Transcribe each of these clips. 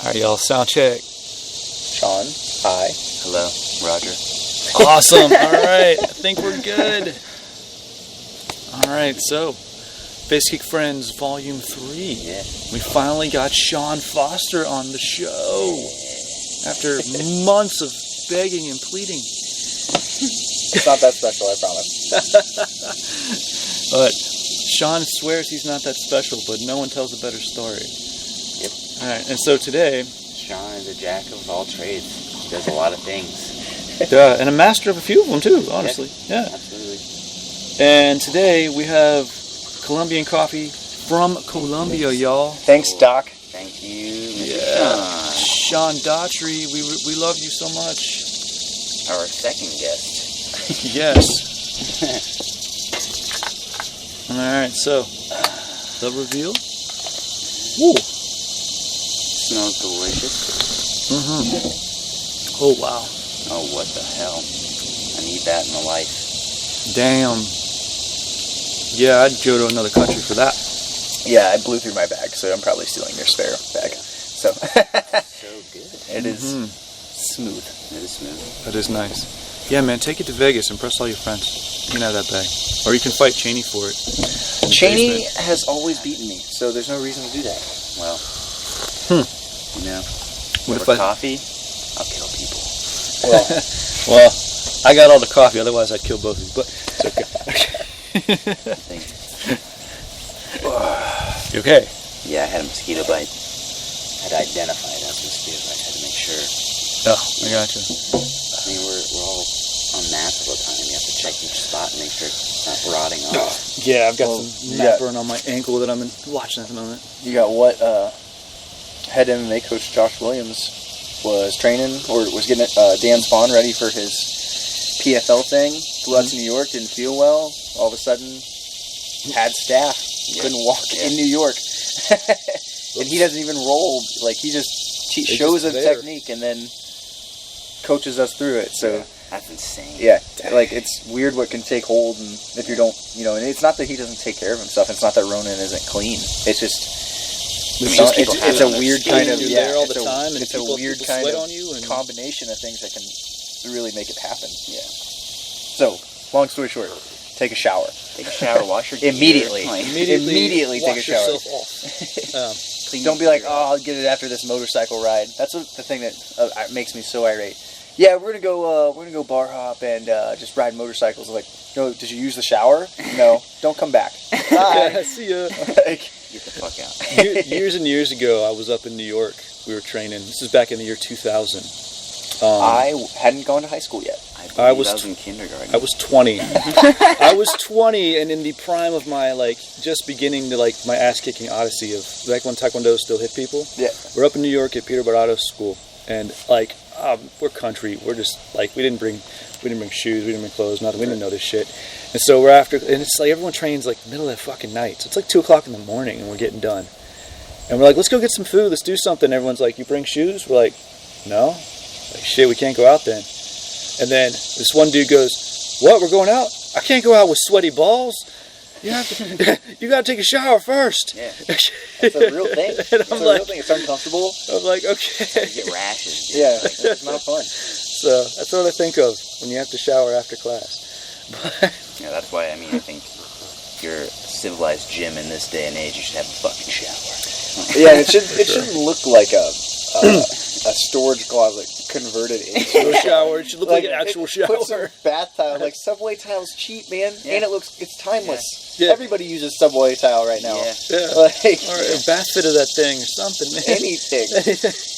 Alright, y'all, sound check. Sean, hi. Hello, Roger. Awesome. Alright, I think we're good. Alright, so FaceKick Friends Volume 3. Yeah. We finally got Sean Foster on the show. After months of begging and pleading. It's not that special, I promise. But Sean swears he's not that special, but no one tells a better story. Yep. Alright, and so today... Sean is a jack of all trades. He does a lot of things. And a master of a few of them, too, honestly. Yeah. Absolutely. And today we have Colombian coffee from Colombia, y'all. Thanks, Doc. Thank you, Mr. Yeah. Sean. Sean Daugherty, we love you so much. Our second guest. Yes. Alright, so, the reveal. Woo. Smells delicious. Mm-hmm. Oh, wow. Oh, what the hell. I need that in my life. Damn. Yeah, I'd go to another country for that. Yeah, I blew through my bag, so I'm probably stealing your spare bag. So, So good. it is smooth. It is smooth. That is nice. Yeah, man, take it to Vegas. Impress all your friends. You can have that bag. Or you can fight Cheney for it. Cheney has always beaten me, so there's no reason to do that. Well, you know, What over if I... coffee, I'll kill people. Well, I got all the coffee, otherwise I'd kill both of you, but it's okay. You okay? Yeah, I had a mosquito bite. I had to identify it as a mosquito bite. I had to make sure. Oh, I gotcha. I mean, we're all on mats all the time. You have to check each spot and make sure it's not rotting off. Yeah, I've got some mat burn on my ankle that I'm watching at the moment. You got what head MMA coach Josh Williams was training, or was getting Dan Spawn ready for his PFL thing. Flew out to New York, didn't feel well. All of a sudden, had staff. Couldn't walk in New York. And he doesn't even roll. Like, he just shows a technique and then coaches us through it. So that's insane. Yeah, like, it's weird what can take hold, and if you don't, and it's not that he doesn't take care of himself. It's not that Ronin isn't clean. It's just... It's a weird kind of it's a weird kind of combination of things that can really make it happen. Yeah. So, long story short, take a shower. Take a shower. Wash your immediately. Immediately take a shower. Wash yourself off. Don't be like, oh, I'll get it after this motorcycle ride. That's the thing that makes me so irate. Yeah, we're gonna go bar hop and just ride motorcycles. Like, no, did you use the shower? No, don't come back. Bye. See ya. Get the fuck out. Years and years ago, I was up in New York. We were training. This is back in the year 2000. I hadn't gone to high school yet. I was in kindergarten. I was 20. I was 20 and in the prime of my, just beginning to, my ass-kicking odyssey of back when Taekwondo still hit people. Yeah. We're up in New York at Peter Barato's school. And, we're country. We're just, we didn't bring shoes. We didn't bring clothes. Nothing. We didn't know this shit. And so we're after, and it's like everyone trains middle of the fucking night. So it's 2 o'clock in the morning and we're getting done. And we're like, let's go get some food. Let's do something. Everyone's like, you bring shoes? We're like, no. Like, shit, we can't go out then. And then this one dude goes, what, we're going out? I can't go out with sweaty balls. You have to, you gotta take a shower first. Yeah. That's a real thing. And it's a real thing. It's uncomfortable. I'm like, okay. You get rashes. Yeah, it's not fun. So that's what I think of when you have to shower after class. Yeah, that's why, I think if you're a civilized gym in this day and age, you should have a fucking shower. Yeah, it shouldn't look like a storage closet converted into a shower. It should look like an actual shower. Put some bath tile. Subway tile's cheap, man. Yeah. And it's timeless. Yeah. Everybody uses Subway tile right now. Yeah. Or a bath fit of that thing or something, man. Anything.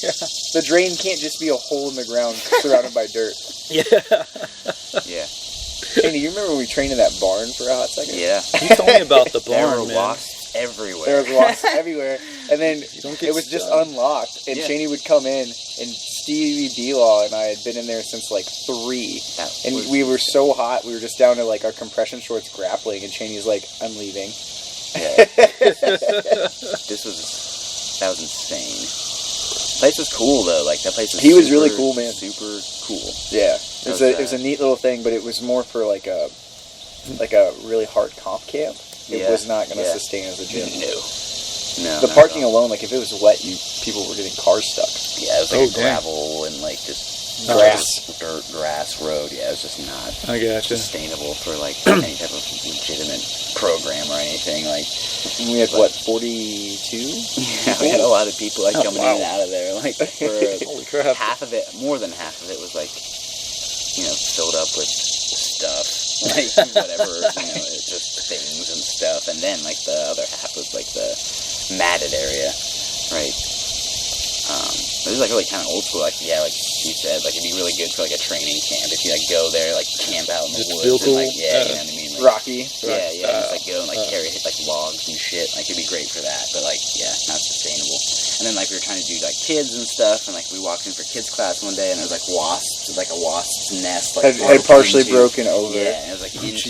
Yeah. The drain can't just be a hole in the ground surrounded by dirt. Yeah. Yeah. Kenny, you remember when we trained in that barn for a hot second? Yeah. You told me about the barn, man. There were wasps everywhere. There were wasps everywhere. And then it was just unlocked. And Cheney would come in, and Stevie D-Law and I had been in there since 3. And we were so hot, we were just down to our compression shorts grappling, and Cheney's like, I'm leaving. Yeah. That was insane. The place was cool, though. That place was He was really cool, man. Super cool. Yeah. It was a neat little thing, but it was more for a really hard comp camp. It was not going to sustain as a gym. No. The parking alone, if it was wet, you people were getting cars stuck. Yeah, it was like gravel and like just grass road. Yeah, it was just not sustainable for like any type of legitimate program or anything. Like we had what, 42? Yeah, we had a lot of people like coming in and out of there. Like for holy crap. half of it, more than half of it was like, you know, filled up with stuff, like whatever, you know, it's just things and stuff. And then like the other half was like the matted area, right? It was like really kind of old school, like like you said, like it'd be really good for like a training camp if you like go there, like camp out in the woods, feel cool. and, like, you know what I mean, like, Rocky. Just like go and like carry like logs and shit, like it'd be great for that, but like not sustainable. And then like we were trying to do like kids and stuff, and like we walked in for kids class one day, and there was like wasps, like a wasp's nest, like had partially broken over. Yeah, and it was like into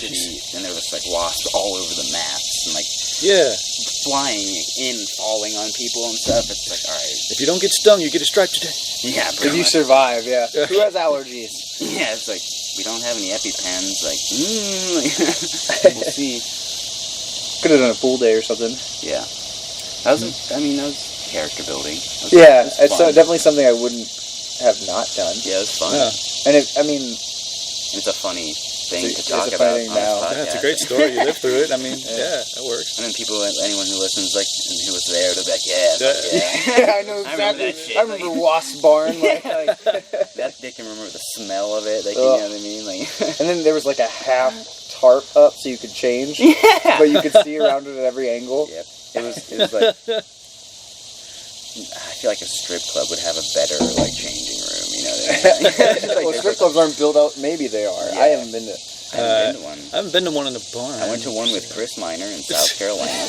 and there was like wasps all over the maps, and like flying in, falling on people and stuff. It's like, all right, if you don't get stung, you get a stripe today. Yeah, if you survive, Who has allergies? Yeah, it's like we don't have any EpiPens. Like, we'll see. Could have done a pool day or something. Yeah, that was. That was character building. It's definitely something I wouldn't have not done. Yeah, it was fun. Yeah. And it's a funny thing to talk it's a about. Funny thing now. Yeah, it's a great story. You lived through it. I mean, that works. And then anyone who listens, like, and who was there, they'll be like, I know exactly. I remember Wasp Barn. They can remember the smell of it. They can, you know what I mean? Like, and then there was like a half tarp up so you could change, but you could see around it at every angle. Yep. It was like. I feel like a strip club would have a better like changing room, you know what I mean? Well, strip clubs aren't built out. Maybe they are. I haven't been to. I haven't been to one. I haven't been to one in the barn. I went to one with Chris Minor in South Carolina.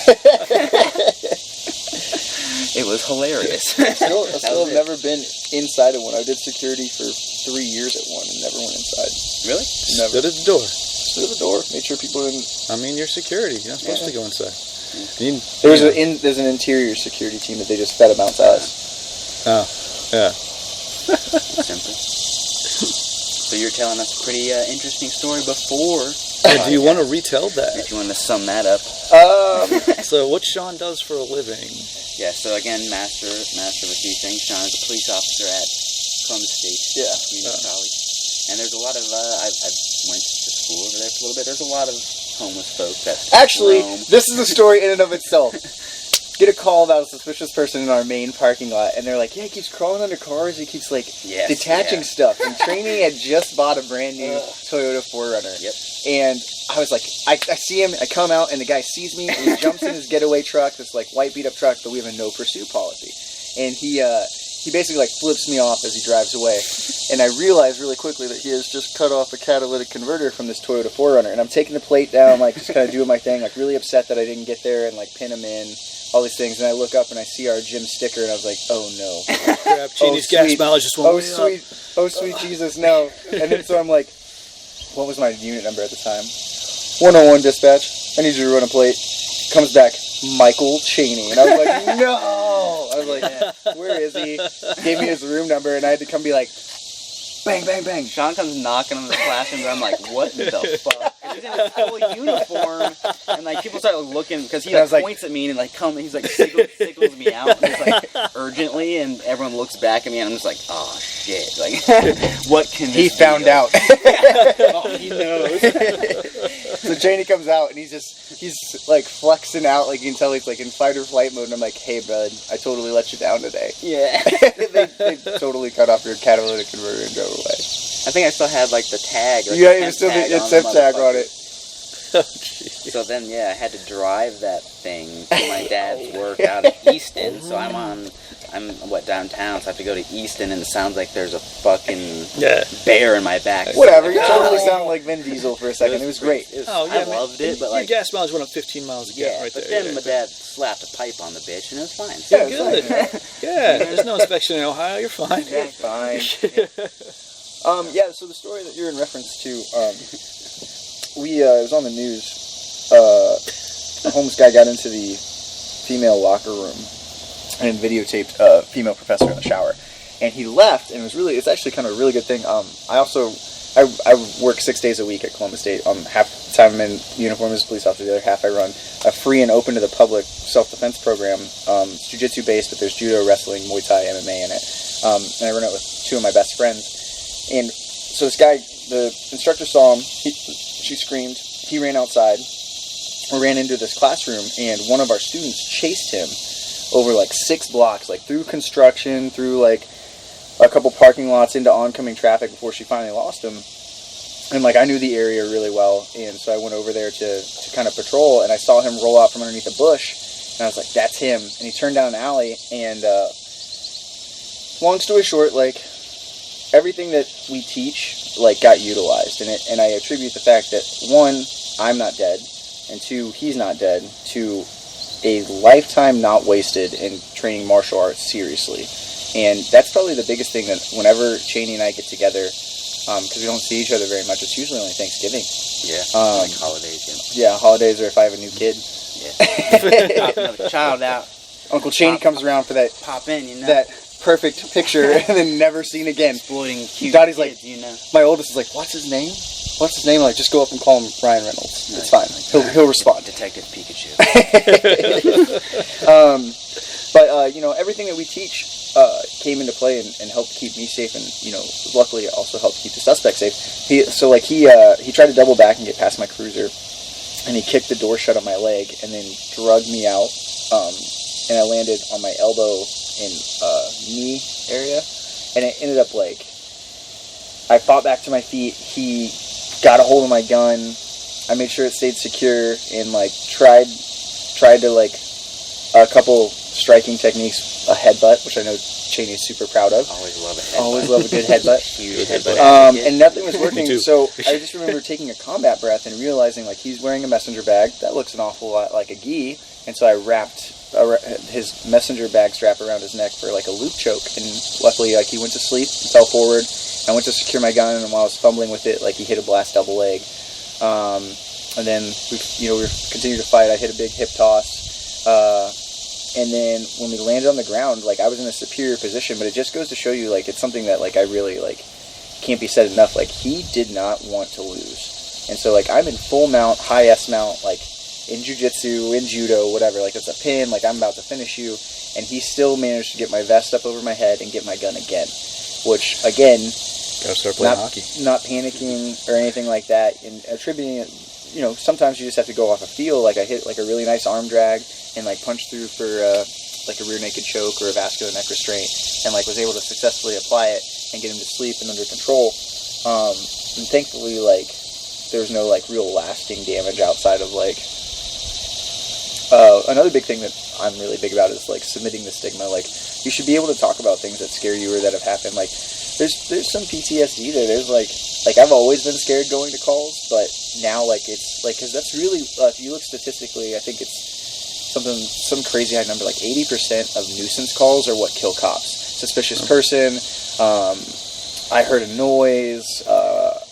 It was hilarious. I still have never been inside of one. I did security for 3 years at one and never went inside. Really? Never. Stood at the door. Stood at the door. Made sure people didn't. I mean, you're security. You're not supposed to go inside. There's an interior security team that they just fed about to us. Oh, yeah. Simple. So you're telling us a pretty interesting story before. Do you want to retell that? If you want to sum that up. So what Sean does for a living? Yeah. So again, master of a few things. Sean is a police officer at Columbia State Community College, and there's a lot of I went to school over there for a little bit. There's a lot of homeless folk that this is a story in and of itself. Get a call about a suspicious person in our main parking lot, and they're like, he keeps crawling under cars, he keeps detaching stuff. And Trainee had just bought a brand new Toyota 4Runner. Yep. And I was like, I see him, I come out, and the guy sees me, and he jumps in his getaway truck, this like white beat up truck, but we have a no pursuit policy. And he basically like flips me off as he drives away. And I realize really quickly that he has just cut off a catalytic converter from this Toyota 4Runner. And I'm taking the plate down, like just kind of doing my thing, like really upset that I didn't get there and like pin him in, all these things. And I look up and I see our gym sticker and I was like, oh no. Crap, Genie's gas mileage just went way up. Oh sweet Jesus, no. And then so I'm like, what was my unit number at the time? 101 dispatch. I need you to run a plate. Comes back, Michael Cheney. And I was like, no. I was like, where is he? Gave me his room number, and I had to come be like, bang, bang, bang. Sean comes knocking on the classroom, and I'm like, what the fuck? He's in his full uniform, and like people start looking, because he like, points at me, and like he's like signals me out, and it's like urgently, and everyone looks back at me, and I'm just like, oh shit, like, what can this He found out. Oh, he knows. So Cheney comes out, and he's like flexing out, like you can tell he's like in fight or flight mode, and I'm like, hey bud, I totally let you down today. Yeah. they totally cut off your catalytic converter and drove away. I think I still had like the tag. Like, yeah, you still had the temp tag on it. Oh, so then, I had to drive that thing to my dad's work out of Easton. So I'm downtown, so I have to go to Easton, and it sounds like there's a fucking bear in my back. Whatever, you totally sound like Vin Diesel for a second. It was great. I loved it, but like your gas mileage went up 15 miles a gallon right but there. Then my dad slapped a pipe on the bitch, and it was fine. Yeah, good. Yeah, there's no inspection in Ohio. You're fine. Yeah, fine. So the story that you're in reference to, it was on the news. A homeless guy got into the female locker room and videotaped a female professor in the shower. And he left, and it's actually kind of a really good thing. I also I work 6 days a week at Columbia State. Half the time I'm in uniform as a police officer, the other half I run a free and open to the public self-defense program. It's jiu-jitsu based, but there's judo, wrestling, Muay Thai, MMA in it. And I run it with two of my best friends. And so this guy, the instructor saw him, she screamed, he ran outside, we ran into this classroom, and one of our students chased him over like 6 blocks, like through construction, through like a couple parking lots into oncoming traffic before she finally lost him. And like I knew the area really well, and so I went over there to kind of patrol, and I saw him roll out from underneath a bush, and I was like, that's him. And he turned down an alley, and long story short, like everything that we teach like got utilized, and I attribute the fact that 1, I'm not dead, and 2, he's not dead, to a lifetime not wasted in training martial arts seriously. And that's probably the biggest thing that whenever Cheney and I get together, because we don't see each other very much, it's usually only Thanksgiving. Yeah, like holidays, Yeah, holidays, or if I have a new kid. Yeah. Pop another child out. Uncle Cheney comes around for that. Pop in, you know. That perfect picture, and then never seen again. Exploiting cute Dottie's kids, like, you know. my oldest is like, what's his name? What's his name? Like, just go up and call him Ryan Reynolds. Nice. It's fine. He'll respond. Detective Pikachu. But everything that we teach came into play and helped keep me safe, and luckily it also helped keep the suspect safe. He tried to double back and get past my cruiser, and he kicked the door shut on my leg and then drugged me out, and I landed on my elbow and knee area, and it ended up like I fought back to my feet. He got a hold of my gun. I made sure it stayed secure, and like tried to like a couple striking techniques, a headbutt, which I know Cheney's super proud of. Always love a headbutt. Always love a good headbutt. Huge headbutt. And nothing was working, too. so I just remember taking a combat breath and realizing like he's wearing a messenger bag. That looks an awful lot like a gi, and so I wrapped his messenger bag strap around his neck for like a loop choke, and luckily like he went to sleep, fell forward. I went to secure my gun, and while I was fumbling with it, like he hit a blast double leg. And then we continued to fight. I hit a big hip toss. And then when we landed on the ground, like I was in a superior position, but it just goes to show you like it's something that like I really like can't be said enough. Like he did not want to lose. And so like I'm in full mount, high S mount, like in jiu-jitsu, in judo, whatever, like it's a pin, like I'm about to finish you, and he still managed to get my vest up over my head and get my gun again. Which again, gotta start playing hockey. Not panicking or anything like that, and attributing it. Sometimes you just have to go off a feel. Like I hit like a really nice arm drag and like punched through for like a rear naked choke or a vascular neck restraint, and like was able to successfully apply it and get him to sleep and under control. And thankfully, like there's no like real lasting damage outside of like. Another big thing that I'm really big about is like submitting the stigma. Like you should be able to talk about things that scare you or that have happened. Like there's some PTSD there. There's like I've always been scared going to calls, but now like it's like because that's really if you look statistically, I think it's some crazy high number, like 80% of nuisance calls are what kill cops. Suspicious person. I heard a noise.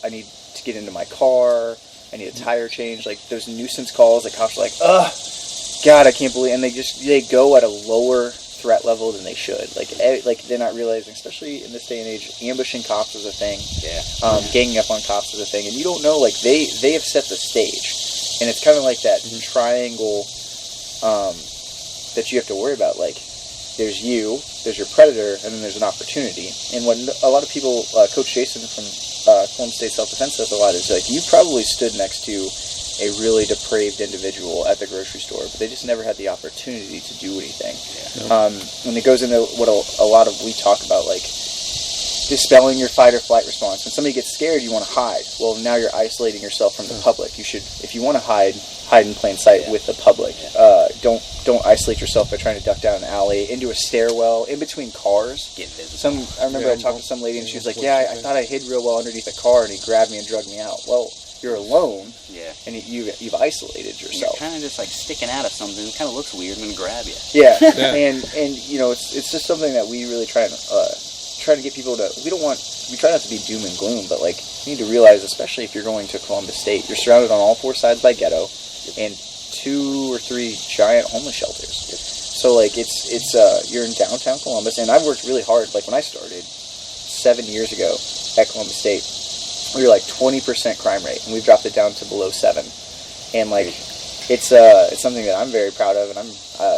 I need to get into my car. I need a tire change. Like those nuisance calls that cops are like, ugh. God, I can't believe, and they go at a lower threat level than they should. Like they're not realizing, especially in this day and age, ambushing cops is a thing. Yeah. Ganging up on cops is a thing, and you don't know. Like they have set the stage, and it's kind of like that triangle that you have to worry about. Like there's you, there's your predator, and then there's an opportunity. And what a lot of people, Coach Jason from Columbia State Self-Defense says a lot is like you probably stood next to a really depraved individual at the grocery store, but they just never had the opportunity to do anything. Yeah. And it goes into what a lot of we talk about, like dispelling your fight or flight response. When somebody gets scared, you want to hide. Well, now you're isolating yourself from the public. You should, if you want to hide in plain sight with the public. Don't isolate yourself by trying to duck down an alley, into a stairwell, in between cars. I remember I talked to some lady and she was like, I thought I hid real well underneath a car, and he grabbed me and drugged me out. Well, you're alone, and you've isolated yourself. You're kind of just like sticking out of something. It kind of looks weird and grab you. Yeah, and it's just something that we really try to get people to. We try not to be doom and gloom, but like you need to realize, especially if you're going to Columbia State, you're surrounded on all 4 sides by ghetto, and 2 or 3 giant homeless shelters. So like it's you're in downtown Columbus, and I've worked really hard. Like when I started 7 years ago at Columbia State, we were like 20% crime rate, and we've dropped it down to below 7. And like, it's something that I'm very proud of, and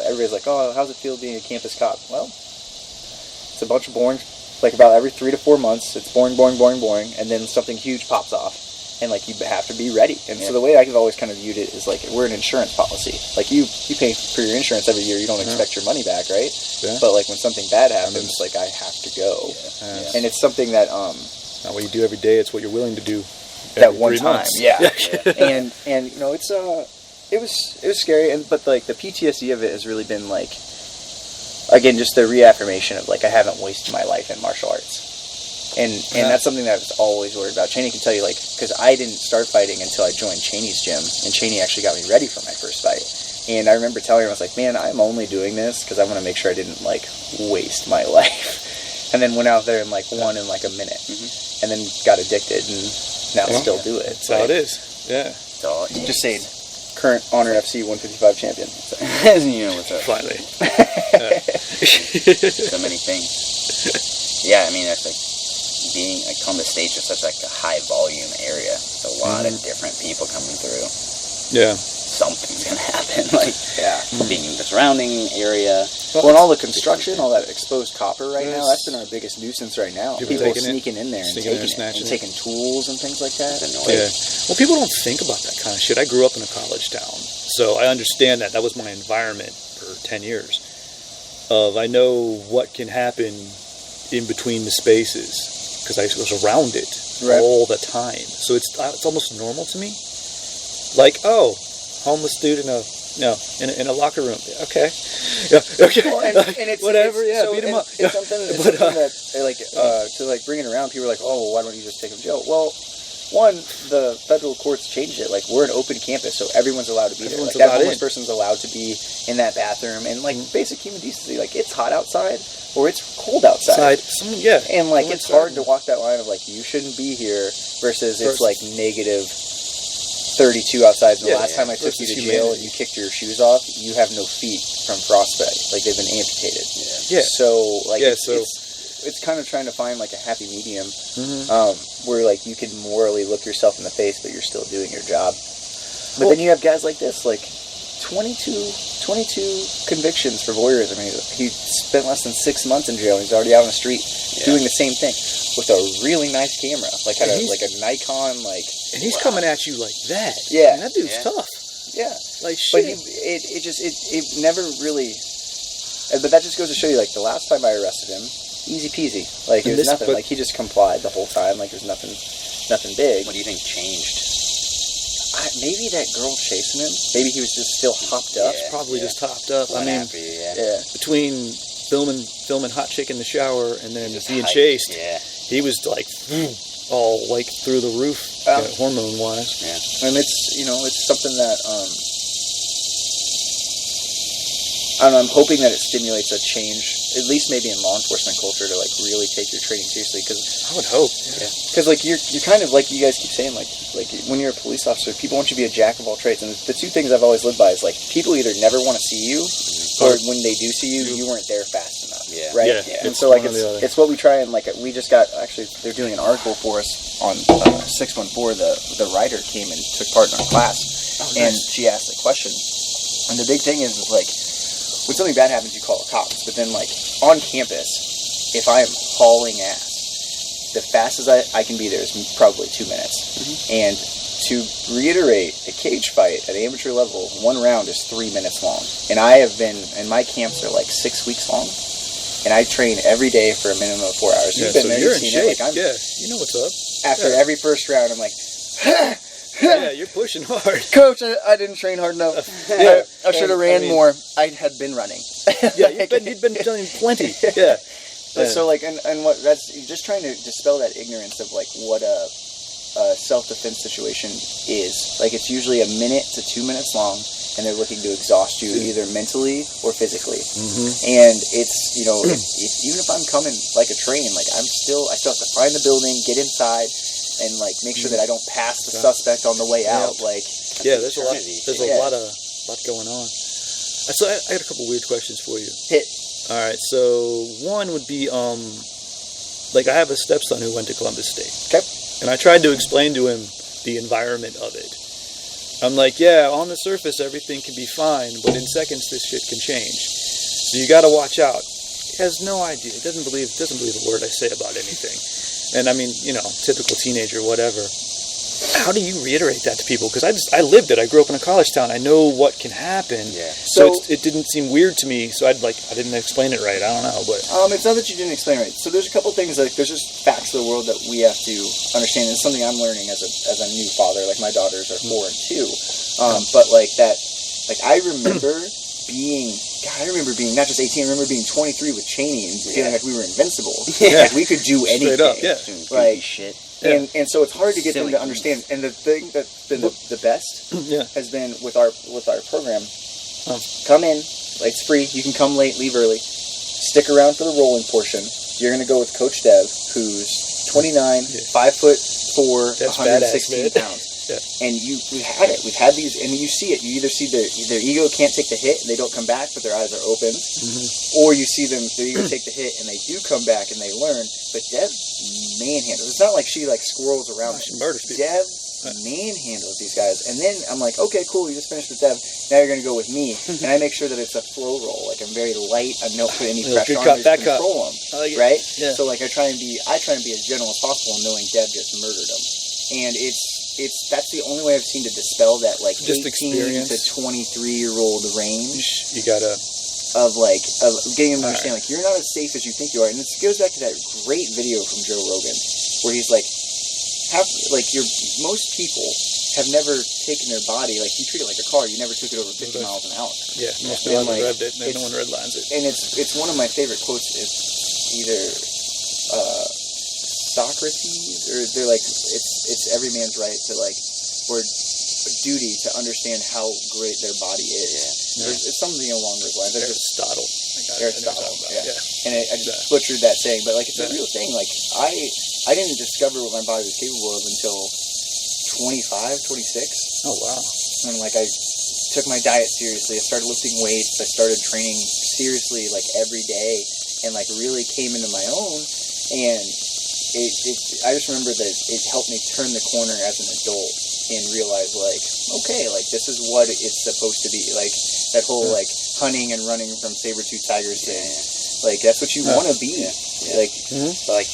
everybody's like, oh, how's it feel being a campus cop? Well, it's a bunch of boring, like about every 3 to 4 months, it's boring, and then something huge pops off. And like, you have to be ready. And so the way I've always kind of viewed it is like, we're an insurance policy. Like, you pay for your insurance every year, you don't expect your money back, right? Yeah. But like, when something bad happens, like, I have to go. Yeah. And it's something that not what you do every day, it's what you're willing to do that one time. Months. Yeah. and you know, it was scary, but like, the PTSD of it has really been like, again, just the reaffirmation of like, I haven't wasted my life in martial arts. And that's something that I was always worried about. Cheney can tell you, like, because I didn't start fighting until I joined Cheney's gym, and Cheney actually got me ready for my first fight. And I remember telling him, I was like, man, I'm only doing this because I want to make sure I didn't, like, waste my life. And then went out there and, like, won in, like, a minute. Mm-hmm. And then got addicted, and now still do it. That's how it is. Yeah. Just saying, current Honor FC 155 champion. So. You know what's up. Finally. So many things. Yeah, I mean, that's like, being like on the stage is such like a high volume area. It's a lot of different people coming through. Yeah. Something's gonna happen. Like, being in the surrounding area. Well, and all the construction, all that exposed copper right now, that's been our biggest nuisance right now. People sneaking in there and taking tools and things like that. Yeah. Well, people don't think about that kind of shit. I grew up in a college town, so I understand that. That was my environment for 10 years. I know what can happen in between the spaces, because I was around it all the time. So it's almost normal to me. Like, oh, homeless dude in a locker room. Okay. Yeah, okay. Well, and it's, whatever, so beat him up. It's something that, like, to, like, bring it around, people are like, oh, well, why don't you just take him to jail? Well, one, the federal courts changed it. Like, we're an open campus, so everyone's allowed to be there. Like, that homeless person's allowed to be in that bathroom. And, like, basic human decency, like, it's hot outside, or it's cold outside. And, like, it's hard to walk that line of, like, you shouldn't be here versus it's, like, negative 32 outside. And the last time I took you to jail and you kicked your shoes off, you have no feet from frostbite. Like, they've been amputated. Yeah. So, like, it's kind of trying to find, like, a happy medium where, like, you can morally look yourself in the face, but you're still doing your job. But then you have guys like this, like, 22 convictions for voyeurism. I mean, he spent less than 6 months in jail, and he's already out on the street doing the same thing with a really nice camera, like a Nikon, like. And he's coming at you like that. Yeah, I mean, that dude's tough. Yeah, like shit. But it never really. But that just goes to show you, like, the last time I arrested him, easy peasy. Like, it was nothing. Like, he just complied the whole time. Like, there's nothing big. What do you think changed? Maybe that girl chasing him. Maybe he was just still hopped up. It's probably just hopped up. I mean, between filming Hot Chick in the shower and then just being chased, he was like all like through the roof, hormone wise. Yeah, and it's something that I don't know. I'm hoping that it stimulates a change, at least maybe in law enforcement culture, to, like, really take your training seriously. Because I would hope, because like you're kind of like you guys keep saying, like when you're a police officer, people want you to be a jack of all trades. And the two things I've always lived by is, like, people either never want to see you, or when they do see you, you weren't there fast enough. Yeah. Right. Yeah. And so, like, it's what we try, and, like, we just got, actually, they're doing an article for us on 614. The writer came and took part in our class, and she asked a question. And the big thing is like, when something bad happens, you call the cops. But then, like, on campus, if I am hauling ass, the fastest I can be there is probably 2 minutes. And to reiterate, a cage fight at amateur level, 1 round is 3 minutes long. And I have been, and my camps are like 6 weeks long. And I train every day for a minimum of 4 hours. You've been there, you've seen it. Like, you know what's up. After every first round, I'm like, yeah, you're pushing hard. Coach, I didn't train hard enough. I should have ran more. I had been running. Yeah, you'd been doing plenty. Yeah. But so, like, and what that's just trying to dispel that ignorance of, like, what a self-defense situation is. Like, it's usually 1 minute to 2 minutes long, and they're looking to exhaust you either mentally or physically. And it's, even if I'm coming like a train, like, I still have to find the building, get inside, and, like, make sure that I don't pass the suspect on the way out. Like, there's a lot. There's a lot going on. So I got a couple weird questions for you. Hit. All right. So one would be, like, I have a stepson who went to Columbus State. Okay. And I tried to explain to him the environment of it. I'm like, yeah, on the surface everything can be fine, but in seconds this shit can change. So you got to watch out. He has no idea. He doesn't believe a word I say about anything. And I mean, you know, typical teenager, whatever. How do you reiterate that to people? Because I lived it. I grew up in a college town. I know what can happen. Yeah. So it didn't seem weird to me. So I didn't explain it right. I don't know, but it's not that you didn't explain it right. So there's a couple things, like there's just facts of the world that we have to understand. It's something I'm learning as a new father. Like my daughters are 4 and 2. But like that, like I remember being not just 18. I remember being 23 with Cheney and feeling like we were invincible. Yeah. Like we could do anything. Straight up. Yeah. Like shit. And so it's hard to get them to understand. And the thing that's been the best has been with our program. Come in, like it's free. You can come late, leave early. Stick around for the rolling portion. You're going to go with Coach Dev, who's 29, 5'4", 160 pounds. Yeah. And we've had it. We've had these, and you see it. You either see their ego can't take the hit and they don't come back, but their eyes are open, or you see their ego take the hit and they do come back and they learn. But Dev manhandles. It's not like she like squirrels around. She murders people. Dev manhandles these guys, and then I'm like, okay, cool. You just finished with Dev. Now you're gonna go with me, and I make sure that it's a flow roll. Like I'm very light. I don't put any pressure on. I just control them, right? Yeah. So like I try and be as gentle as possible, knowing Dev just murdered them, and that's the only way I've seen to dispel that like just 18 to 23-year-old range. You gotta of getting them to understand like you're not as safe as you think you are, and this goes back to that great video from Joe Rogan where he's like, most people have never taken their body like you treat it like a car. You never took it over 50 miles an hour. Yeah, most people haven't revved it. No one redlines it. And it's one of my favorite quotes. It's either Socrates, or they're like it's every man's right to like, or duty to understand how great their body is. Yeah. It's something along those lines. Aristotle. Yeah. And I just butchered that saying, but like it's a real thing. Like I didn't discover what my body was capable of until 25, 26. Oh wow. And like I took my diet seriously. I started lifting weights. I started training seriously like every day, and like really came into my own. And I just remember that it helped me turn the corner as an adult and realize like, okay, like this is what it's supposed to be. Like that whole like hunting and running from saber-toothed tigers thing. Like that's what you want to be. Like, but like,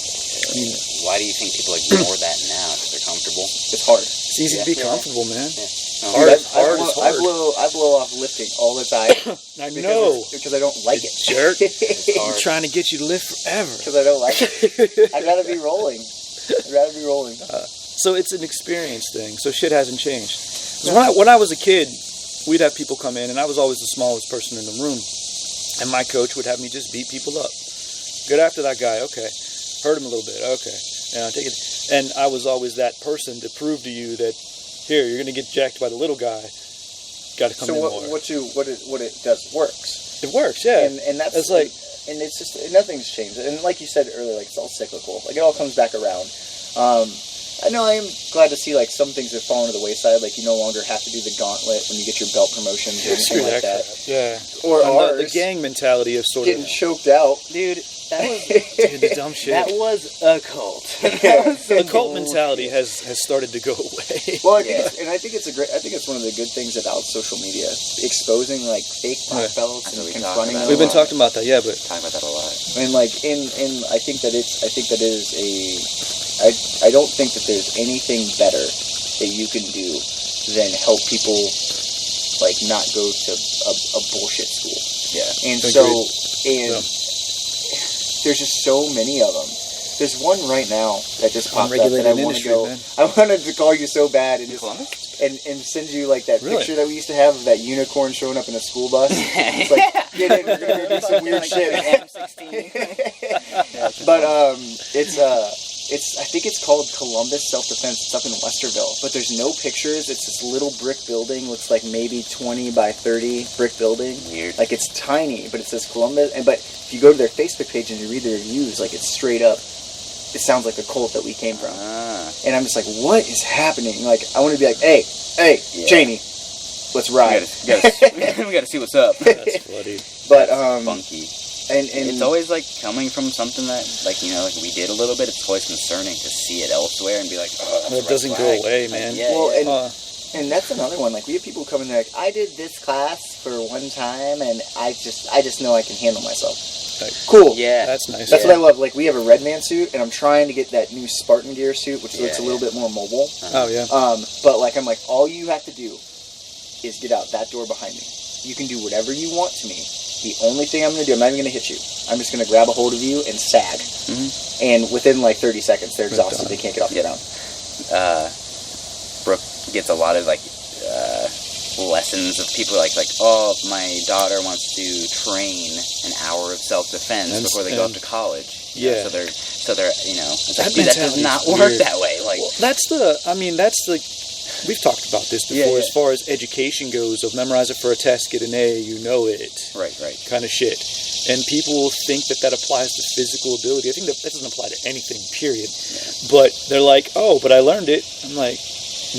why do you think people ignore that now? Because they're comfortable. It's hard. It's easy to be comfortable, man. Yeah. I blow off lifting all the time. I know. Because I don't like it. Jerk. I'm trying to get you to lift forever. Because I don't like it. I'd rather be rolling. So it's an experience thing. So shit hasn't changed. When I was a kid, we'd have people come in, and I was always the smallest person in the room. And my coach would have me just beat people up. Get after that guy. Okay. Hurt him a little bit. Okay. Take it. And I was always that person to prove to you that, here, you're going to get jacked by the little guy. Got to come in more. So what it does works. It works, yeah. And that's like, and it's just nothing's changed. And like you said earlier, like it's all cyclical. Like it all comes back around. I know I am glad to see like some things have fallen to the wayside. Like you no longer have to do the gauntlet when you get your belt promotions or anything like that. Yeah. Or ours, the gang mentality of sort getting choked out, dude. That was the dumb shit. That was a cult. The cult mentality has started to go away. Well, I think it's one of the good things about social media, exposing like fake black belts and confronting them. We've been talking about that, but talking about that a lot. And like I think that it is I don't think that there's anything better that you can do than help people like not go to a bullshit school. Yeah. And there's just so many of them. There's one right now that just popped up that I want to go. Man. I wanted to call you so bad and and send you like that picture that we used to have of that unicorn showing up in a school bus. It's like, get in, we're gonna do some weird shit. But I think it's called Columbus Self-Defense. It's up in Westerville, but there's no pictures. It's this little brick building, looks like maybe 20 by 30 brick building. Weird. Like it's tiny, but it says Columbus. But if you go to their Facebook page and you read their reviews, like it's straight up, it sounds like the cult that we came from. And I'm just like, what is happening? Like I want to be like, hey, Cheney, let's ride. We gotta see what's up. That's funny. But funky. And it's always like coming from something that, like, you know, like we did a little bit. It's always concerning to see it elsewhere and be like, oh, that's it doesn't go away, man. Like, yeah, well, and that's another one. Like, we have people come in there like, I did this class for one time, and I just know I can handle myself. Like, cool. Yeah, that's nice. That's what I love. Like, we have a Red Man suit, and I'm trying to get that new Spartan gear suit, which looks a little bit more mobile. Oh yeah. But like, I'm like, all you have to do is get out that door behind me. You can do whatever you want to me. The only thing I'm going to do, I'm not even going to hit you. I'm just going to grab a hold of you and sag. Mm-hmm. And within like 30 seconds, they're exhausted. They can't get off the ground. Brooke gets a lot of like lessons of people like, oh, my daughter wants to train an hour of self-defense before they go off to college. Yeah. So they're, you know, it's like, that that does not work that way. Like, well, that's the. We've talked about this before, as far as education goes, of memorize it for a test, get an A, you know it. Right. Kind of shit. And people think that applies to physical ability. I think that doesn't apply to anything, period. Yeah. But they're like, oh, but I learned it. I'm like,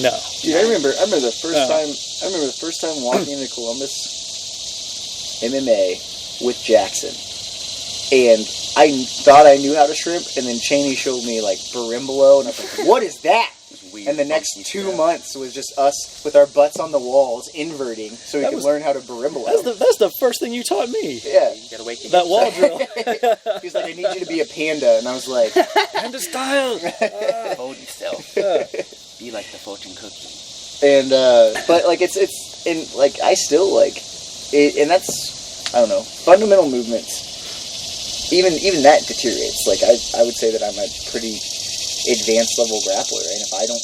no. Dude, I remember the first time walking into Columbus MMA with Jackson. And I thought I knew how to shrimp, and then Cheney showed me like Berimbolo, and I was like, what is that? And the next 2 months was just us with our butts on the walls, inverting, so we could learn how to Berimbolo. That's the first thing you taught me. Yeah. You gotta wake that wall drill. He was like, I need you to be a panda. And I was like, Panda Style. Hold yourself. Be like the fortune cookie. And, but like, it's, and like, I still like, it, and that's, I don't know, fundamental movements, even that deteriorates. Like, I would say that I'm a pretty advanced level grappler, and if I don't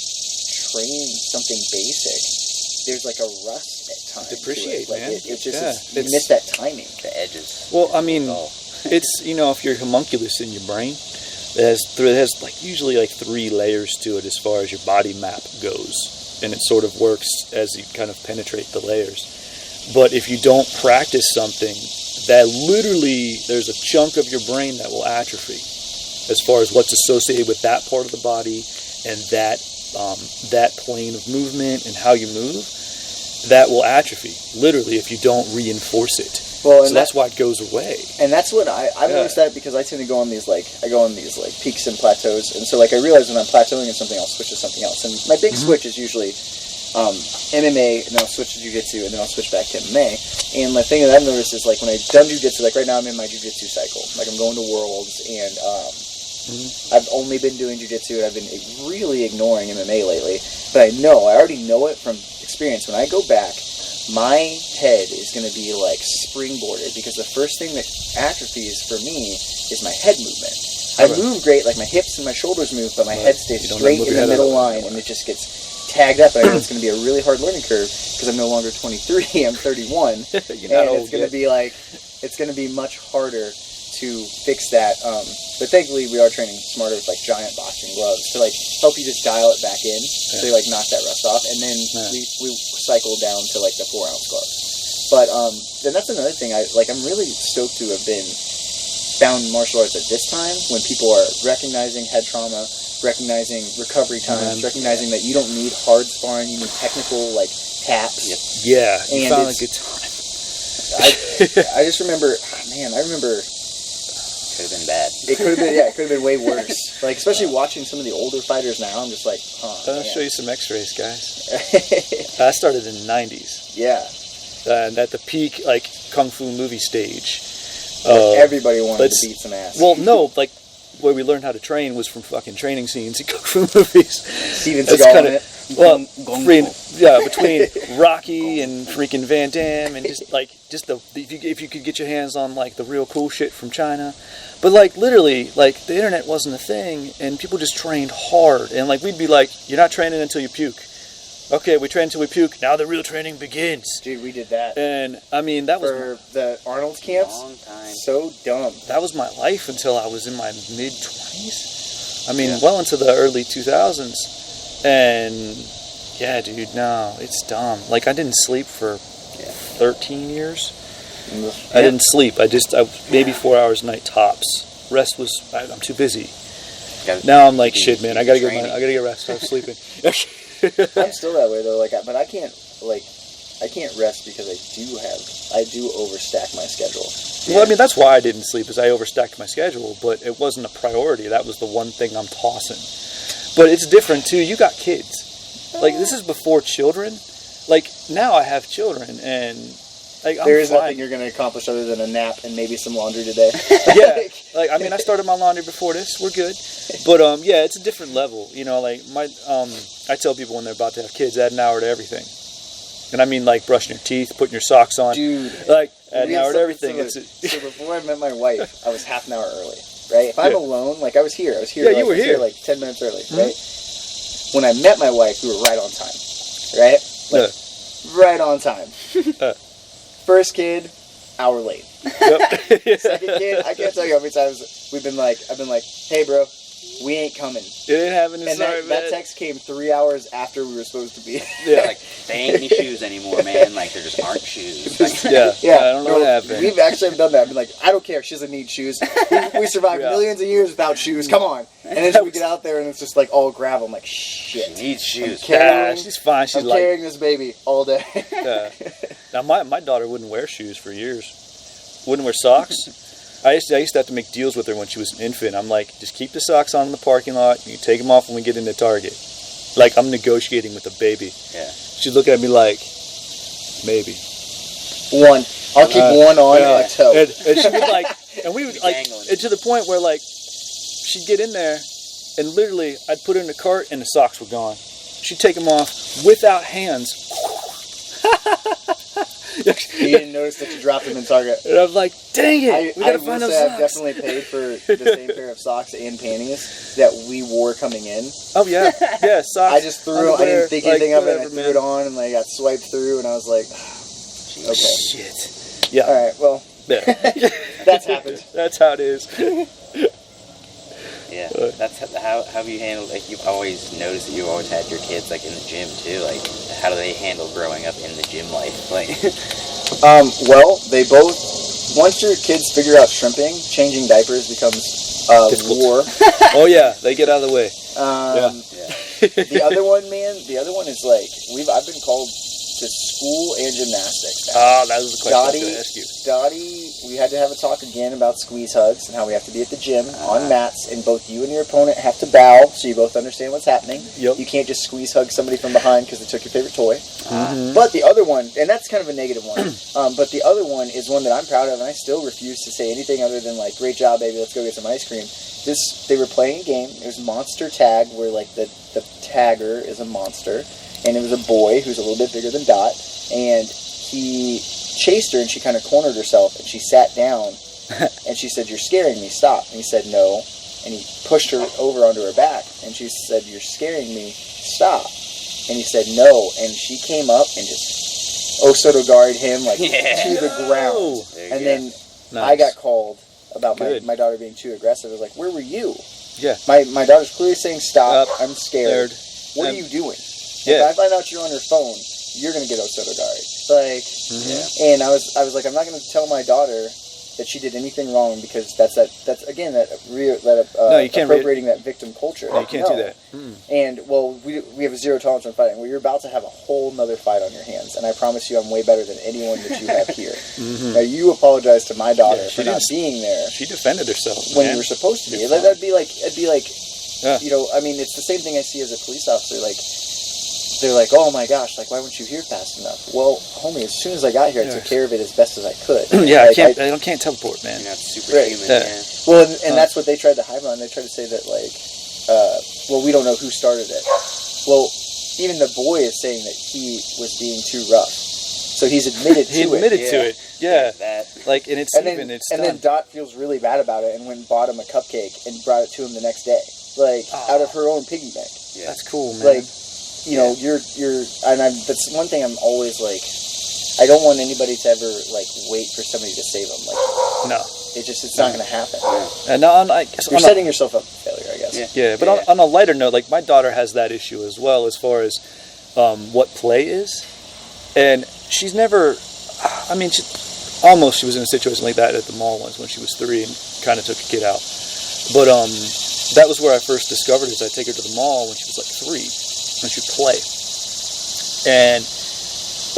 train something basic, there's like a rust at times. Depreciate, like, man. It's just you miss that timing, the edges. Well, I mean, it's, you know, if you're homunculus in your brain, it has like usually like 3 layers to it as far as your body map goes, and it sort of works as you kind of penetrate the layers. But if you don't practice something, that literally there's a chunk of your brain that will atrophy, as far as what's associated with that part of the body and that plane of movement and how you move, that will atrophy, literally, if you don't reinforce it. Well, so that's why it goes away. And that's what I've noticed that, because I tend to go on these peaks and plateaus, and so like I realize when I'm plateauing in something, I'll switch to something else. And my big switch is usually MMA, and then I'll switch to jiu-jitsu, and then I'll switch back to MMA. And the thing that I've noticed is, like, when I've done jiu-jitsu, like right now I'm in my jiu-jitsu cycle. Like, I'm going to Worlds, and I've only been doing jiu-jitsu, and I've been really ignoring MMA lately. But I already know it from experience. When I go back, my head is going to be, like, springboarded, because the first thing that atrophies for me is my head movement. I move great, like my hips and my shoulders move, but my head stays straight in the middle line, and it just gets tagged up. And I know it's going to be a really hard learning curve, because I'm no longer 23, I'm 31. And it's going to be like, it's going to be much harder to fix that. But thankfully we are training smarter with like giant boxing gloves to like help you just dial it back in, so you like knock that rust off, and then we cycle down to like the 4-ounce gloves. But then that's another thing. I'm really stoked to have been found martial arts at this time, when people are recognizing head trauma, recognizing recovery times, recognizing that you don't need hard sparring, you need technical like taps. Yeah, you found a good time. I just remember, could have been bad. It could have been, it could have been way worse. Like, especially watching some of the older fighters now, I'm just like, I'll show you some x-rays, guys. I started in the 90s. Yeah. And at the peak, like, Kung Fu movie stage. Everybody wanted to beat some ass. Well, no, like, where we learned how to train was from fucking training scenes in Kung Fu movies. Steven Seagal. Between Rocky and freaking Van Damme, and if you could get your hands on like the real cool shit from China, but like literally, like the internet wasn't a thing, and people just trained hard, and like we'd be like, you're not training until you puke. Okay, we train until we puke. Now the real training begins. Dude, we did that. And I mean, that was for the Arnold's camps. Long time. So dumb. That was my life until I was in my mid-20s. I mean, well into the early 2000s. And yeah, dude, no, it's dumb. Like, I didn't sleep for 13 years. I didn't sleep. I maybe 4 hours a night tops. Rest was, I'm too busy. Now I'm like, shit, man, I gotta get rest. Stop sleeping. I'm still that way though. Like, but I can't like rest because I do overstack my schedule. Well, I mean, that's why I didn't sleep, is I overstacked my schedule, but it wasn't a priority. That was the one thing I'm tossing. But it's different, too. You got kids. Like, this is before children. Like, now I have children, and, like, I'm There is fine. nothing you're going to accomplish other than a nap and maybe some laundry today. Yeah. Like, I mean, I started my laundry before this. We're good. But, yeah, it's a different level. You know, like, I tell people when they're about to have kids, add an hour to everything. And I mean, like, brushing your teeth, putting your socks on. Dude. Like, add an hour to everything. So before I met my wife, I was half an hour early, right? If I'm alone, like, I was here. Yeah, you were here. Like 10 minutes early, right? When I met my wife, we were right on time, right? Like, right on time. First kid, hour late. Yep. Second kid, I can't tell you how many times I've been like, hey, bro, we ain't coming. It ain't happening. And that text came 3 hours after we were supposed to be. Yeah, like, they ain't any shoes anymore, man. Like, there just aren't shoes. Like, Yeah, I don't know what happened. We've actually done that. I've been like, I don't care. She doesn't need shoes. We survived millions of years without shoes. Come on. And then we get out there and it's just like all gravel. I'm like, shit. she needs shoes. She's fine. She's I'm carrying this baby all day. Yeah. Now, my daughter wouldn't wear shoes for years. Wouldn't wear socks. I used to have to make deals with her when she was an infant. I'm like, just keep the socks on in the parking lot. You can take them off when we get into Target. Like, I'm negotiating with a baby. Yeah. She'd look at me like, maybe. One. I'll keep one on a toe. And she would like, and we would like, Dangling. and to the point where like, she'd get in there, and literally, I'd put her in the cart, and the socks were gone. She'd take them off without hands. You didn't notice that you dropped them in Target. And I'm like, dang it, we gotta will find say those socks. I've definitely paid for the same pair of socks and panties that we wore coming in. Oh yeah, yeah, socks. I just threw it. I didn't think anything of it. I threw man. it on and I got swiped through and I was like, okay. Shit. Yeah. All right, well, Yeah. that's happened. That's how it is. Yeah, that's how have you handled, like, you've always noticed that you've always had your kids, like, in the gym, too. Like, how do they handle growing up in the gym life? Like, well, they both, once your kids figure out shrimping, changing diapers becomes war. Oh yeah, they get out of the way. The other one, man, is like, I've been called to school and gymnastics now. Oh, that was the question I was going to ask you. Dottie, we had to have a talk again about squeeze hugs and how we have to be at the gym on mats, and both you and your opponent have to bow so you both understand what's happening. Yep. You can't just squeeze hug somebody from behind because they took your favorite toy. Mm-hmm. But the other one, and that's kind of a negative one, but the other one is one that I'm proud of, and I still refuse to say anything other than, like, great job, baby, let's go get some ice cream. They were playing a game. It was monster tag, where, like, the tagger is a monster. And it was a boy who's a little bit bigger than Dot, and he chased her, and she kind of cornered herself, and she sat down, and she said, "You're scaring me, stop." And he said, "No," and he pushed her over onto her back, and she said, "You're scaring me, stop." And he said, "No," and she came up and just Daugherty him, like, to the ground. And then Nice. I got called about my daughter being too aggressive. I was like, "Where were you?" Yeah. My daughter's clearly saying, "Stop, Up, I'm scared." What are and- you doing? Yeah. If I find out you're on your phone, you're gonna get Daugherty. Like, and I was like, I'm not gonna tell my daughter that she did anything wrong because that's again that No, you can't appropriating that victim culture. No, you can't do that. And well, we have a zero tolerance on fighting. Well, you're about to have a whole nother fight on your hands, and I promise you, I'm way better than anyone that you have here. Now you apologize to my daughter for not being there. She defended herself when man. you were supposed to be. It'd be like, Yeah. you know, I mean, it's the same thing I see as a police officer. Like, they're like, "Oh my gosh, like, why weren't you here fast enough?" Well, homie, as soon as I got here, I took care of it as best as I could. Yeah, like, I can't teleport, man. you're not superhuman, Right. Well, and that's what they tried to hide on. They tried to say that, like, well, we don't know who started it. Well, even the boy is saying that he was being too rough, so he's admitted He to it. admitted to it. Yeah. That. Like, and it's And even, then, it's and done. then Dot feels really bad about it and went and bought him a cupcake and brought it to him the next day, like, out of her own piggy bank. Yeah. That's cool, man. Like, you know, that's one thing I'm always like, I don't want anybody to ever, like, wait for somebody to save them. Like, no. it's not going to happen. And on, You're setting yourself up for failure, I guess. Yeah, but on a lighter note, like, my daughter has that issue as well, as far as what play is. And she's never, I mean, she was in a situation like that at the mall once when she was 3 and kind of took a kid out. But that was where I first discovered it. I take her to the mall when she was like 3, and she'd play. And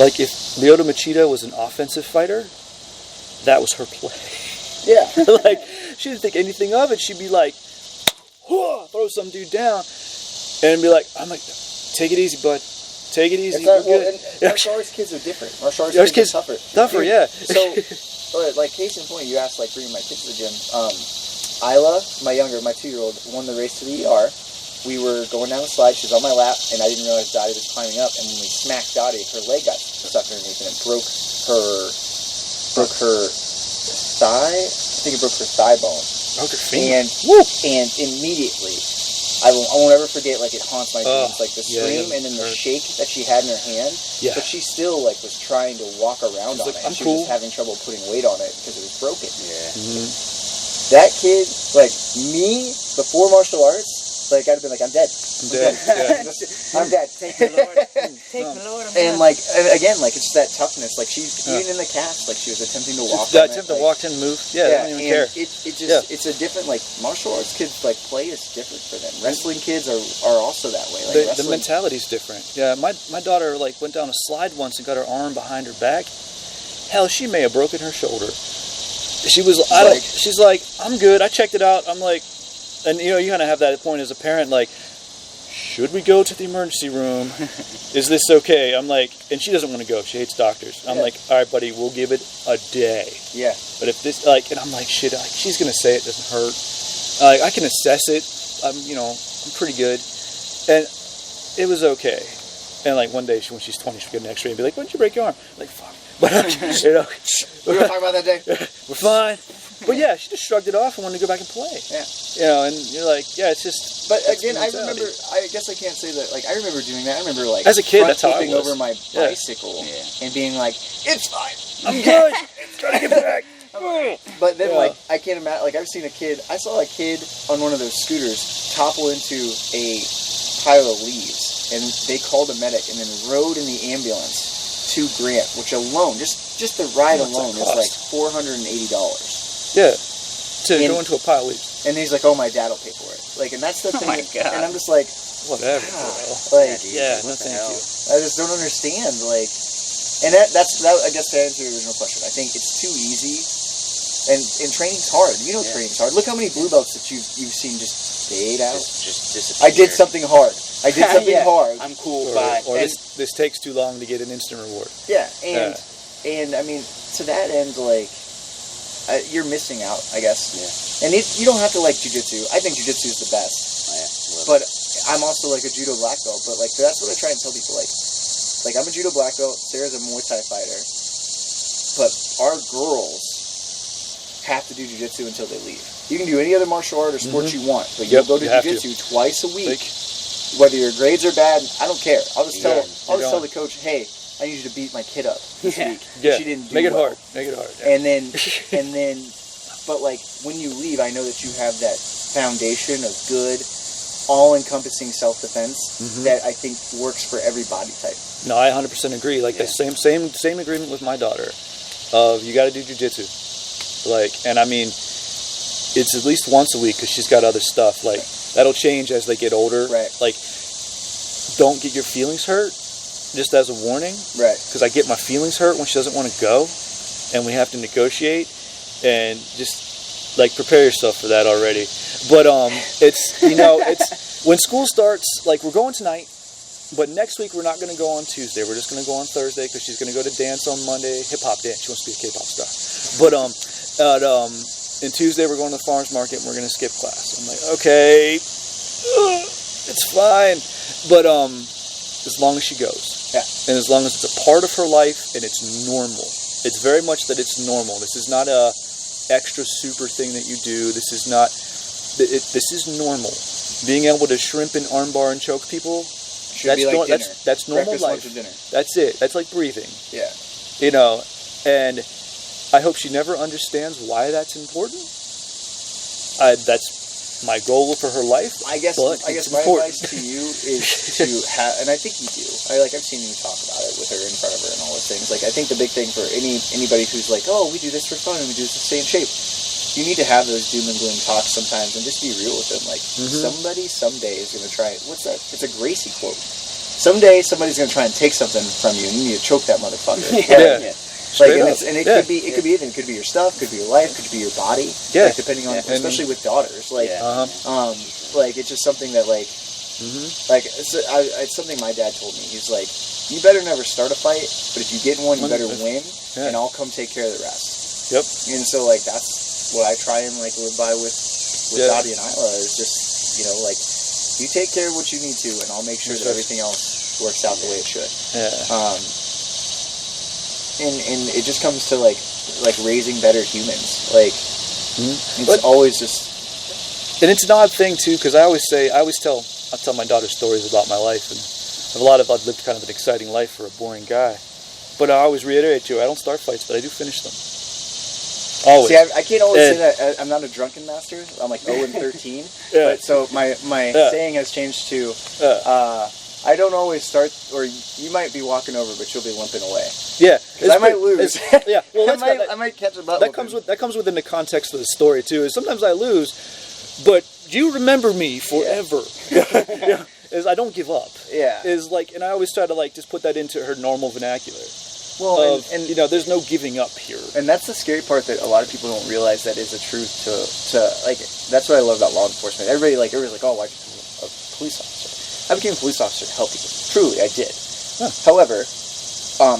like, if Lyoto Machida was an offensive fighter. That was her play. Yeah. Like, she didn't think anything of it. She'd be like, throw some dude down, and be like, I'm like, take it easy, bud. Take it easy. Well, You're good. and martial arts kids are different. Martial arts kids are tougher. Tougher, yeah. So, like, case in point, you asked, like, bringing my kids to the gym. Isla, my 2-year-old, won the race to the ER. We were going down the slide. She was on my lap, and I didn't realize Dottie was climbing up. And when we smacked Dottie, her leg got stuck underneath, and it broke her thigh. I think it broke her thigh bone. Broke her finger. And immediately, I won't ever forget. Like, it haunts my dreams. Like the scream and then the shake that she had in her hand. Yeah. But she still was trying to walk around on it. And she was just having trouble putting weight on it because it was broken. Yeah. Mm-hmm. That kid, like me, before martial arts. Like, I'd have been like, I'm dead. I'm dead. Yeah. I'm dead. Take the Lord. Take the Lord. And, like, again, like, it's that toughness. Like, she's, even in the cast, like, she was attempting to walk on it. Attempt to walk and move. Yeah, they don't even care. It's a different, like, martial arts kids, like, play is different for them. Wrestling kids are also that way. Like, the mentality's different. Yeah, my daughter, like, went down a slide once and got her arm behind her back. Hell, she may have broken her shoulder. She's like, I'm good. I checked it out. I'm like, and, you know, you kind of have that point as a parent, like, should we go to the emergency room? Is this okay? I'm like, and she doesn't want to go. She hates doctors. I'm like, all right, buddy, we'll give it a day. Yeah. But if this, like, and I'm like, shit, like, she's going to say it doesn't hurt. I can assess it. I'm pretty good. And it was okay. And, like, one day, when she's 20, she'll get an x-ray and be like, why did you break your arm? I'm like, fuck. But, you know. We're going to talk about that day. We're fine. But yeah, she just shrugged it off and wanted to go back and play. Yeah. You know, and you're like, yeah, it's just... But again, I remember, I guess I can't say that, like, I remember doing that. I remember, like, as a kid, that's how I was. Over my bicycle and being like, it's fine. I'm good. Trying to get back. But then, like, I can't imagine, like, I saw a kid on one of those scooters topple into a pile of leaves. And they called a medic and then rode in the ambulance to Grant, which alone, just the ride alone is like $480. Yeah, to go into a pile of leaves. And he's like, oh, my dad will pay for it. Like, and that's the thing. My God. And I'm just like, whatever. Like, no thank you. I just don't understand. Like, and that, I guess, to answer your original question, I think it's too easy. And training's hard. You know, training's hard. Look how many blue belts that you've seen just fade out. Just disappear. I did something hard. I did something hard. I'm cool. Or this takes too long to get an instant reward. Yeah, and I mean, to that end, like, you're missing out, I guess. Yeah. And you don't have to like jiu-jitsu. I think jiu-jitsu is the best. Oh, yeah. But I'm also like a judo black belt. But like that's what I try and tell people. Like I'm a judo black belt. Sarah's a Muay Thai fighter. But our girls have to do jiu-jitsu until they leave. You can do any other martial art or sport you want, but you'll go to jiu-jitsu twice a week. Whether your grades are bad, I don't care. I'll just tell the coach, hey, I need you to beat my kid up this week. Yeah. She didn't do Make it well. hard. Make it hard. Yeah. And then, but like when you leave, I know that you have that foundation of good, all-encompassing self-defense that I think works for every body type. No, I 100% agree. Like the same agreement with my daughter. Of you got to do jiu-jitsu. Like, and I mean, it's at least once a week because she's got other stuff. Like that'll change as they get older. Right. Like, don't get your feelings hurt. Just as a warning, right? Because I get my feelings hurt when she doesn't want to go, and we have to negotiate, and just like prepare yourself for that already. But it's it's when school starts. Like we're going tonight, but next week we're not going to go on Tuesday. We're just going to go on Thursday because she's going to go to dance on Monday, hip hop dance. She wants to be a K-pop star. But and Tuesday we're going to the farmers market and we're going to skip class. I'm like, okay, it's fine, but as long as she goes. Yeah. And as long as it's a part of her life and it's normal. It's very much that it's normal. This is not a extra super thing that you do. This is not... This is normal. Being able to shrimp and armbar and choke people, that's normal life. That's it. That's like breathing. Yeah. You know, and I hope she never understands why that's important. That's my goal for her life. I guess my advice to you is to have, and I think you do. I've seen you talk about it with her in front of her and all those things. Like I think the big thing for anybody who's like, oh, we do this for fun and we do this to stay in shape. You need to have those doom and gloom talks sometimes and just be real with them. Like somebody someday is going to try it. What's that? It's a Gracie quote. someday somebody's gonna try and take something from you, and you need to choke that motherfucker. Yeah. Like, Straight and, up. it Yeah. could be, it could be anything. It could be your stuff, could be your life, could be your body. Yeah. Like, depending on, especially with daughters. Like, like it's just something that like, like it's something my dad told me. He's like, you better never start a fight, but if you get in one, you better win, and I'll come take care of the rest. Yep. And so like that's what I try and like live by with Dottie and Isla is just, you know, like, you take care of what you need to, and I'll make sure that everything else works out the way it should. Yeah. And it just comes to like raising better humans. Like it's always just, and it's an odd thing too, because I tell my daughter stories about my life, and I've lived kind of an exciting life for a boring guy. But I always reiterate to her, I don't start fights, but I do finish them. Always. See, I can't always say that. I'm not a drunken master. I'm like 0 and 13. But so my saying has changed to, I don't always start, or you might be walking over, but you'll be limping away. Yeah, because I might lose. Yeah, well, I might catch a butt. That comes within the context of the story too. Is sometimes I lose, but you remember me forever. Yeah. Is I don't give up. Yeah. Is like, and I always try to like just put that into her normal vernacular. Well, and you know, there's no giving up here. And that's the scary part that a lot of people don't realize that is the truth to like, that's what I love about law enforcement. Everybody's like, oh, why'd you become a police officer? I became a police officer to help people. Truly, I did. Huh. However,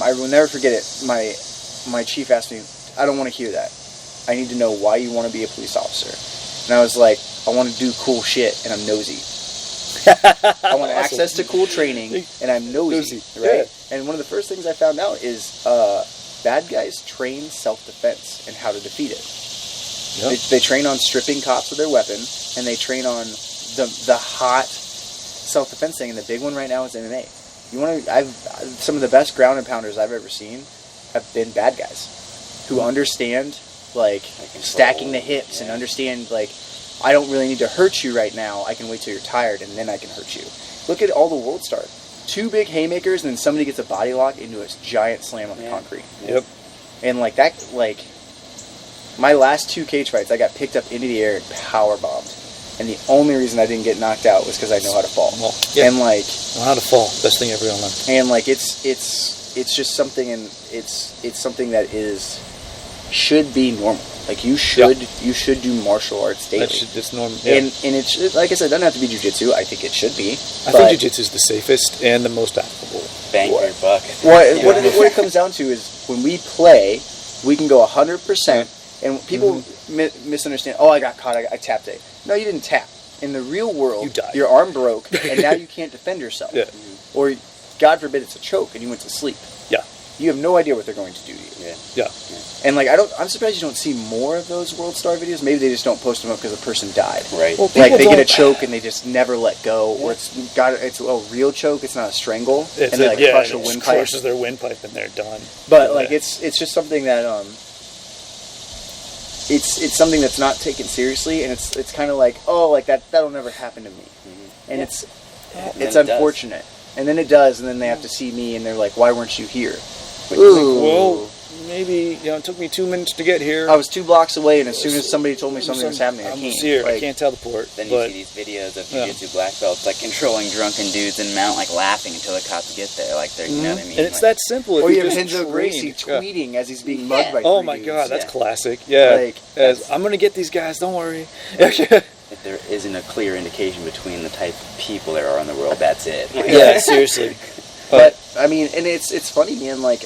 I will never forget it. My chief asked me, I don't want to hear that. I need to know why you want to be a police officer. And I was like, I want to do cool shit, and I'm nosy. I want access to cool training, and I'm nosy, right? Yeah. And one of the first things I found out is bad guys train self-defense and how to defeat it. Yep. They train on stripping cops of their weapon, and they train on the hot self-defense thing. And the big one right now is MMA. Some of the best ground and pounders I've ever seen have been bad guys who understand like stacking the hips and understand like, I don't really need to hurt you right now. I can wait till you're tired, and then I can hurt you. Look at all the World Star. 2 big haymakers, and then somebody gets a body lock into a giant slam on the concrete. Yep. And like that, like my last 2 cage fights, I got picked up into the air and power bombed. And the only reason I didn't get knocked out was because I know how to fall. Well, yeah. And like, know how to fall, best thing everyone learned. And like it's just something, and it's something that should be normal. Like you should do martial arts daily. It's normal. Yeah. And it's like I said, it doesn't have to be jiu-jitsu. I think it should be. I think jiu-jitsu is the safest and the most applicable. Bang for your buck. What it comes down to is when we play, we can go 100%, and people misunderstand. Oh, I got caught. I tapped it. No, you didn't tap. In the real world, you died. Your arm broke, and now you can't defend yourself. Yeah. Or, God forbid, it's a choke, and you went to sleep. Yeah. You have no idea what they're going to do to you. Yeah. And like I'm surprised you don't see more of those World Star videos. Maybe they just don't post them up because a person died. Right. Well, like they get a choke and they just never let go, or it's a real choke. It's not a strangle, and they like crush a windpipe. Crushes their windpipe and they're done. But like it's just something that it's something that's not taken seriously, and it's kind of like, oh, like that'll never happen to me, and it's unfortunate. And then it does, and then they have to see me, and they're like, why weren't you here? Ooh. Well, maybe it took me 2 minutes to get here. I was 2 blocks away, and as soon as somebody told me something was happening, I came. I can't teleport. Then you see these videos of jiu-jitsu black belts like controlling drunken dudes in mount, like laughing until the cops get there, like they're, you know what I mean? And it's that simple. Or you have Henzo Gracie tweeting as he's being mugged by 3 Oh my God, that's classic. Yeah, I'm gonna get these guys. Don't worry. If there isn't a clear indication between the type of people there are in the world, that's it. Yeah, seriously. But I mean, and it's funny, man. Like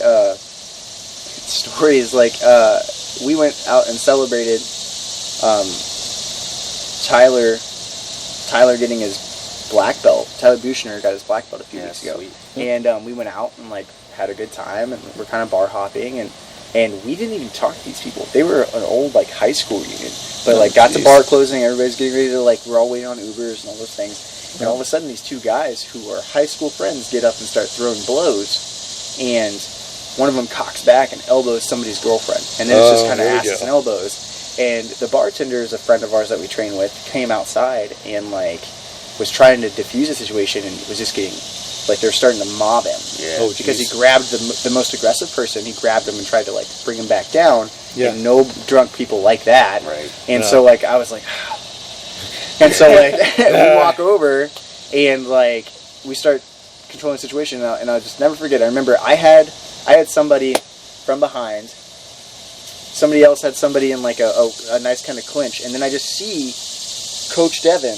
stories like we went out and celebrated Tyler getting his black belt. Tyler Buchner got his black belt a few weeks ago, and we went out and like had a good time, and we're kind of bar hopping, and we didn't even talk to these people. They were an old like high school reunion, but like got to bar closing, everybody's getting ready to we're all waiting on Ubers and all those things. And all of a sudden, these 2 guys who are high school friends get up and start throwing blows, and one of them cocks back and elbows somebody's girlfriend, and then it's just kind of asses and elbows. And the bartender is a friend of ours that we train with, came outside and was trying to defuse the situation, and was just getting they're starting to mob him. Yeah. Because he grabbed the most aggressive person. He grabbed him and tried to bring him back down. Yeah. And no drunk people like that. Right. And so I was like. And so we walk over and we start controlling the situation, and I'll just never forget. I remember I had somebody from behind. Somebody else had somebody in like a nice kind of clinch, and then I just see Coach Devin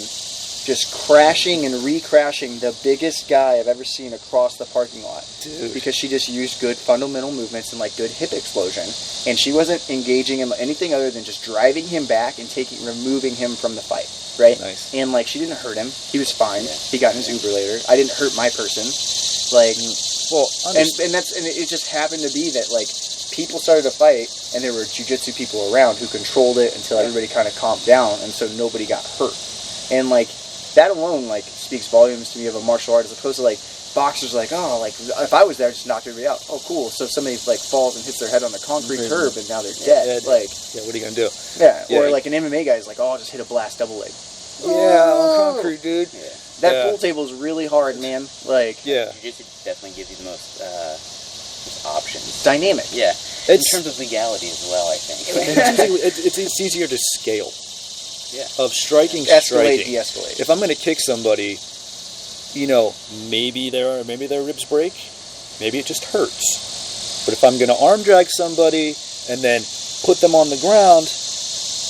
just crashing and re-crashing the biggest guy I've ever seen across the parking lot. Dude. Because she just used good fundamental movements and like good hip explosion, and she wasn't engaging in anything other than just driving him back and removing him from the fight, right? Nice. And like she didn't hurt him; he was fine. He got in his Uber later. I didn't hurt my person, like, Well, and it just happened to be that like people started a fight, and there were jiu-jitsu people around who controlled it until everybody kind of calmed down, and so nobody got hurt, and like. That alone, like, speaks volumes to me of a martial art, as opposed to, like, boxers, like, oh, like, if I was there, I'd just knock everybody out. Oh, cool. So somebody, like, falls and hits their head on the concrete curb, and now they're dead. Like, yeah, what are you gonna do? Yeah, or, like, an MMA guy's like, oh, I'll just hit a blast double leg. Yeah, on concrete, dude. Yeah. That pool table is really hard, man. Like, Jiu-jitsu definitely gives you the most options. Dynamic. Yeah. In terms of legality as well, I think. It's easier to scale. Yeah. Of striking. Escalate, de-escalate. If I'm going to kick somebody, you know, maybe their ribs break, maybe it just hurts. But if I'm going to arm drag somebody and then put them on the ground,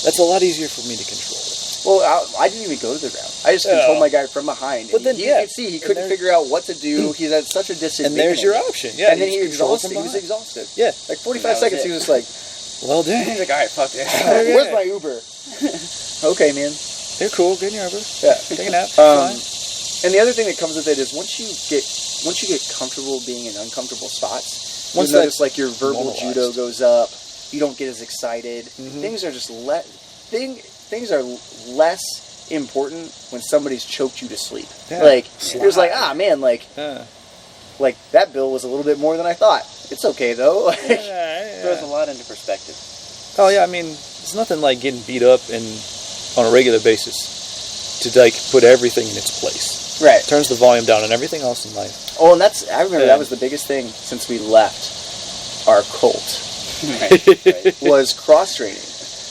that's a lot easier for me to control. Well, I didn't even go to the ground. I just controlled my guy from behind. But then, you could see he couldn't figure out what to do. He's at such a disadvantage. And there's your option. Yeah. And then he was exhausted. Yeah. Like 45 seconds, he was just like, well, dang. He's like, all right, fuck this. Where's my Uber? Okay, man. You're cool. Get in your Uber. Yeah. Take a nap. And the other thing that comes with it is once you get comfortable being in uncomfortable spots, Once you notice that's like your verbal normalized. judo goes up. You don't get as excited. Mm-hmm. Things are just things are less important when somebody's choked you to sleep. Yeah. Like there's like man, like Yeah. like that bill was a little bit more than I thought. It's okay though. Throws a lot into perspective. Oh yeah, I mean, it's nothing like getting beat up on a regular basis to like put everything in its place. Right. Turns the volume down on everything else in life. Oh, and I remember that was the biggest thing since we left our cult Right. was cross training.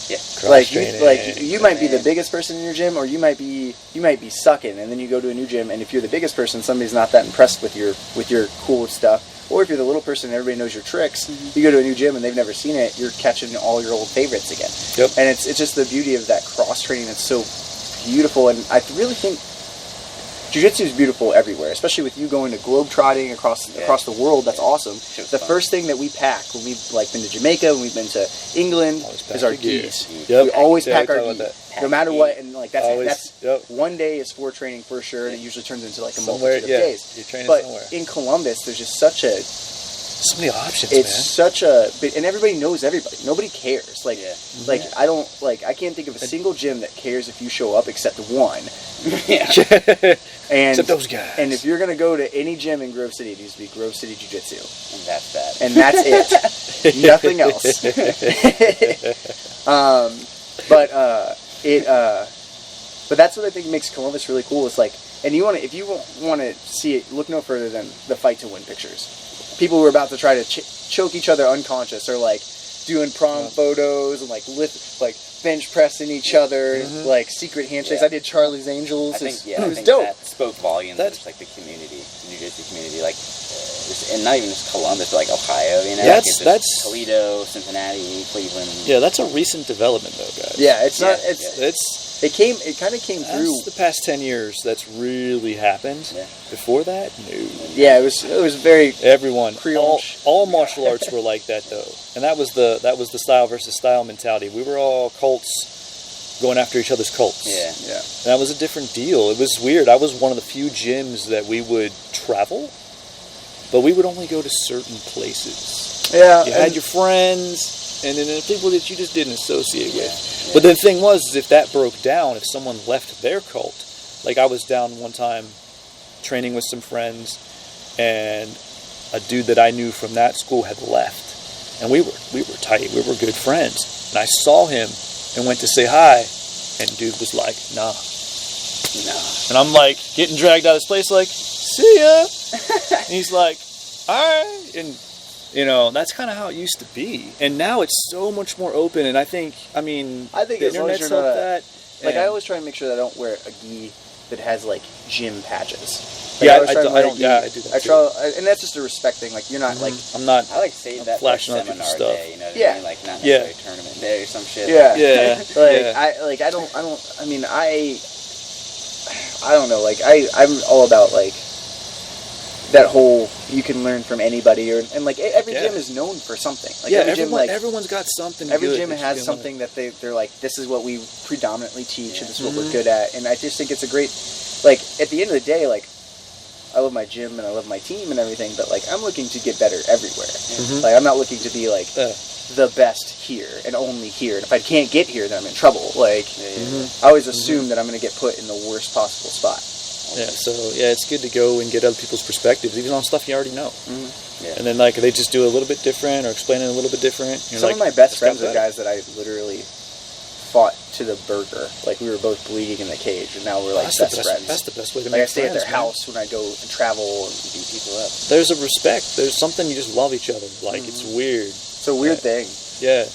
Yeah. Like you might be the biggest person in your gym, or you might be sucking, and then you go to a new gym, and if you're the biggest person, somebody's not that impressed with your cool stuff. Or if you're the little person and everybody knows your tricks, you go to a new gym and they've never seen it, you're catching all your old favorites again. Yep. And it's just the beauty of that cross training that's so beautiful. And I really think jiu-jitsu is beautiful everywhere, especially with you going to globe-trotting across the world. That's awesome. The first thing that we pack when we've like been to Jamaica, when we've been to England, is our gis. Yep. We always Yeah, pack we our talk about gis. No matter what, and like that's Yep. one day is for training for sure, and it usually turns into like a Somewhere, multitude of days. You're training But somewhere. in Columbus, there's just So many options, it's man. such and everybody knows everybody. Nobody cares. Like I can't think of a single gym that cares if you show up except one. Yeah. And Except those guys. And if you're gonna go to any gym in Grove City, it needs to be Grove City Jiu-Jitsu. And that's that. And that's it. Nothing else. But that's what I think makes Columbus really cool. It's like, and if you want to see it, look no further than the Fight to Win pictures. People were about to try to choke each other unconscious, or like doing prom photos and like bench pressing each other, like secret handshakes. Yeah. I did Charlie's Angels. I think, it was I think dope. that spoke volumes of just, like the community, the jiu-jitsu community, like, and not even just Columbus, but like Ohio, you know? Yeah, like it's Toledo, Cincinnati, Cleveland. Yeah, that's a recent development, though, guys. Yeah, it's not. It's It kind of came through the past 10 years. That's really happened. Yeah. Before that, no. Yeah, it was very Everyone, Creole. all martial arts were like that, though, and that was the style versus style mentality. We were all cults going after each other's cults. Yeah. And that was a different deal. It was weird. I was one of the few gyms that we would travel, but we would only go to certain places. Yeah, You had your friends, and then the people that you just didn't associate with. But the thing was, if that broke down, if someone left their cult, like I was down one time training with some friends, and a dude that I knew from that school had left, and we were tight, we were good friends, and I saw him and went to say hi, and dude was like, nah. And I'm like, getting dragged out of this place, like, see ya. And he's like, alright. And, you know, that's kind of how it used to be. And now it's so much more open, and I think I think the as long as internet's you're helped not that. like, and- I always try and make sure that I don't wear a gi that has like gym patches. Yeah, was I trying to don't. let Yeah, you- I do that I too. try, and that's just a respect thing. Like you're not like I'm not. I like saved that for flashing other seminar people's stuff. day, you know what Yeah. I mean? Like not Yeah. necessarily tournament day or some shit. yeah Yeah. like yeah. I mean I don't know, like I'm all about like that whole you can learn from anybody and like every Yeah. gym is known for something. Like Yeah, every gym like everyone's got something. every good gym that you has can something that they're like, this is what we predominantly teach and this is what we're good at. And I just think it's a great, like at the end of the day, like I love my gym and I love my team and everything, but like I'm looking to get better everywhere. Like I'm not looking to be like the best here and only here. And if I can't get here, then I'm in trouble. Like I always assume that I'm going to get put in the worst possible spot. Yeah, so yeah, it's good to go and get other people's perspectives, even on stuff you already know. Yeah. And then like they just do it a little bit different or explain it a little bit different. You're Some like, of my best "This got friends are better." guys that I literally fought to the burger. Like we were both bleeding in the cage, and now we're like That's best friends. That's the best way to Like I make stay at friends, their man. house when I go and travel and beat people up. There's a respect. There's something you just love each other. Like it's weird. It's a weird thing. Yeah.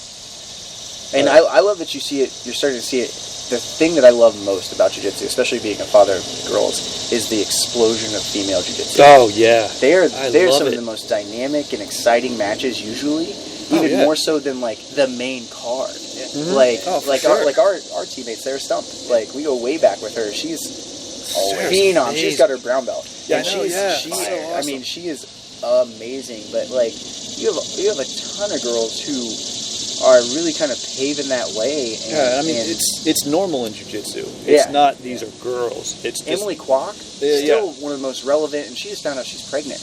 And I love that you see it. You're starting to see it. The thing that I love most about jiu-jitsu, especially being a father of girls, is the explosion of female jiu-jitsu. Oh yeah. They're love some it. of the most dynamic and exciting matches usually, even more so than like the main card. Like our teammates, Sarah Stump. Like we go way back with her. She's phenom. amazing. She's got her brown belt. Yeah, and I know, she's yeah. she's So I mean she is amazing. But like you have a ton of girls who are really kind of paving that way. And, Yeah, I mean and it's normal in jiu-jitsu. It's Yeah. not these are girls. It's just, Emily Kwok, still one of the most relevant, and she just found out she's pregnant.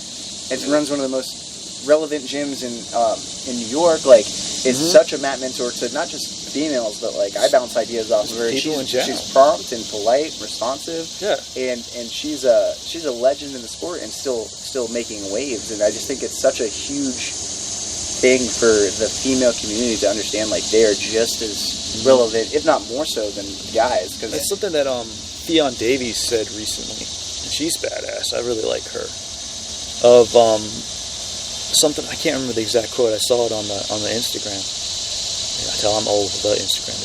And she runs one of the most relevant gyms in New York. Like, it's such a Matt mentor to not just females, but like I bounce ideas off of her. People in general. She's prompt and polite, responsive. Yeah. And she's a legend in the sport and still making waves. And I just think it's such a huge thing for the female community to understand. Like they are just as relevant, if not more so, than guys. Because It's something that Theon Davies said recently. She's badass. I really like her. Of something I can't remember the exact quote. I saw it on the Instagram. Yeah, I tell I'm old with the Instagram.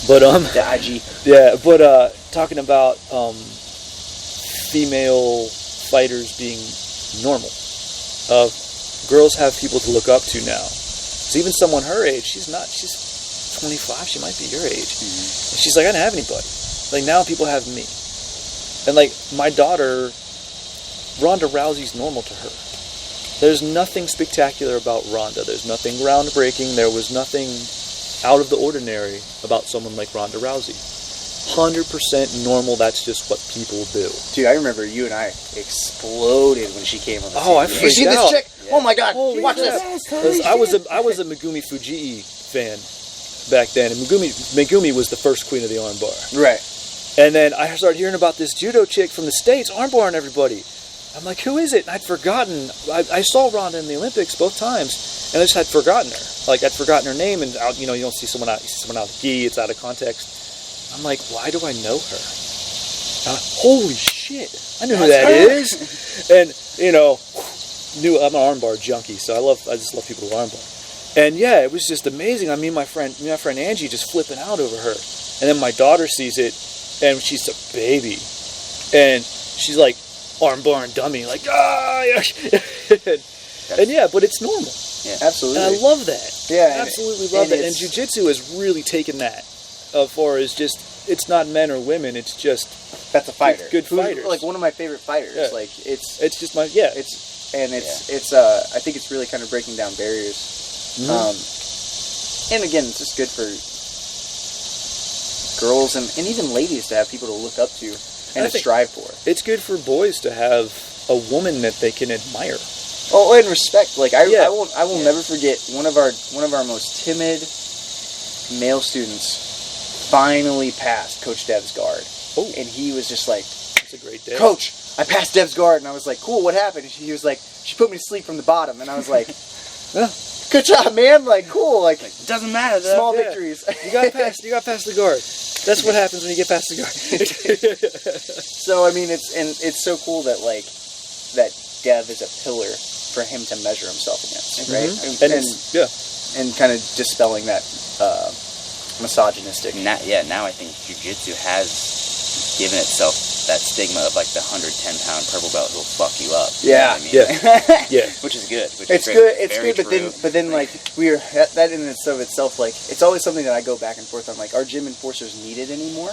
But the IG. yeah, but talking about female fighters being normal. Girls have people to look up to now. So even someone her age, she's 25, she might be your age. And she's like, I didn't have anybody. Like now people have me. And like my daughter, Ronda Rousey's normal to her. There's nothing spectacular about Ronda. There's nothing groundbreaking. There was nothing out of the ordinary about someone like Ronda Rousey. 100% normal. That's just what people do. Dude, I remember you and I exploded when she came on the scene. Oh, I You freaked see this out. chick? Oh my god! Holy Watch crap. this. I was a Megumi Fujii fan back then, and Megumi was the first queen of the armbar. Right. And then I started hearing about this judo chick from the States armbarring everybody. I'm like, who is it? And I'd forgotten. I saw Ronda in the Olympics both times, and I just had forgotten her. Like I'd forgotten her name, and you don't see someone out. You see someone out of the gi. It's out of context. I'm like, why do I know her? Holy shit! I know who that is. And I'm an armbar junkie, so I just love people who armbar. And yeah, it was just amazing. I mean, my friend Angie just flipping out over her, and then my daughter sees it, and she's a baby, and she's like armbar and dummy, like and yeah, but it's normal. Yeah, absolutely. And I love that. Yeah, absolutely love that. And jiu-jitsu has really taken that. For as just it's not men or women, it's just that's a fighter. Good fighters. Like one of my favorite fighters. Yeah. Like it's just my It's I think it's really kind of breaking down barriers. And again, it's just good for girls and even ladies to have people to look up to and to strive for. It's good for boys to have a woman that they can admire. Oh, and respect. Like I will never forget one of our most timid male students finally passed Coach Dev's guard. Oh. And he was just like, It's a great day. Coach, I passed Dev's guard. And I was like, cool, what happened? And he was like, she put me to sleep from the bottom. And I was like, good job, man. Like, cool. Like, it doesn't matter. Small victories. You got past the guard. That's what happens when you get past the guard. So, I mean, it's so cool that, like, that Dev is a pillar for him to measure himself against, right? And kind of dispelling that misogynistic. Now I think jiu-jitsu has given itself that stigma of like the 110-pound purple belt who'll fuck you up. Yeah. You know what I mean? Yeah. Which is good. It's good. It's good, but then like that in and of itself, like it's always something that I go back and forth on. Like, are gym enforcers needed anymore?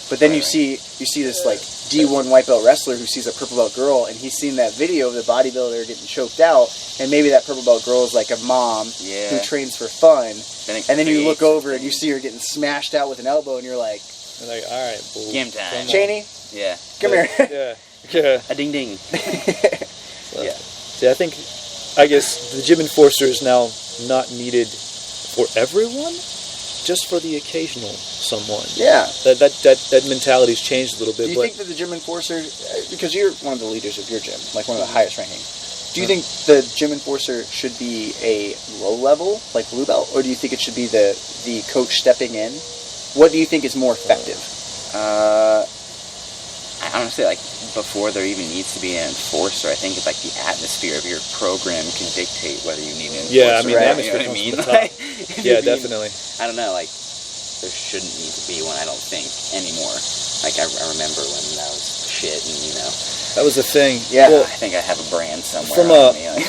But then you see this like D1 white belt wrestler who sees a purple belt girl, and he's seen that video of the bodybuilder getting choked out, and maybe that purple belt girl is like a mom who trains for fun, and then you look over and you see her getting smashed out with an elbow, and you're like, all right, bull. Game time. Cheney, come here. Yeah. A ding ding. Yeah. See, I guess the gym enforcer is now not needed for everyone, just for the occasional someone. Yeah. That mentality's changed a little bit. Do you think that the gym enforcer, because you're one of the leaders of your gym, like one of the highest ranking, do you think the gym enforcer should be a low level, like blue belt, or do you think it should be the coach stepping in? What do you think is more effective? I honestly, like, before there even needs to be an enforcer, I think it's like the atmosphere of your program can dictate whether you need an enforcer. Yeah, I mean, right? the atmosphere comes from the top. Yeah, definitely. I don't know, like, there shouldn't need to be one, I don't think, anymore. Like, I remember when that was shit, and, you know. That was the thing. Yeah. Well, I think I have a brand somewhere. From on me, like.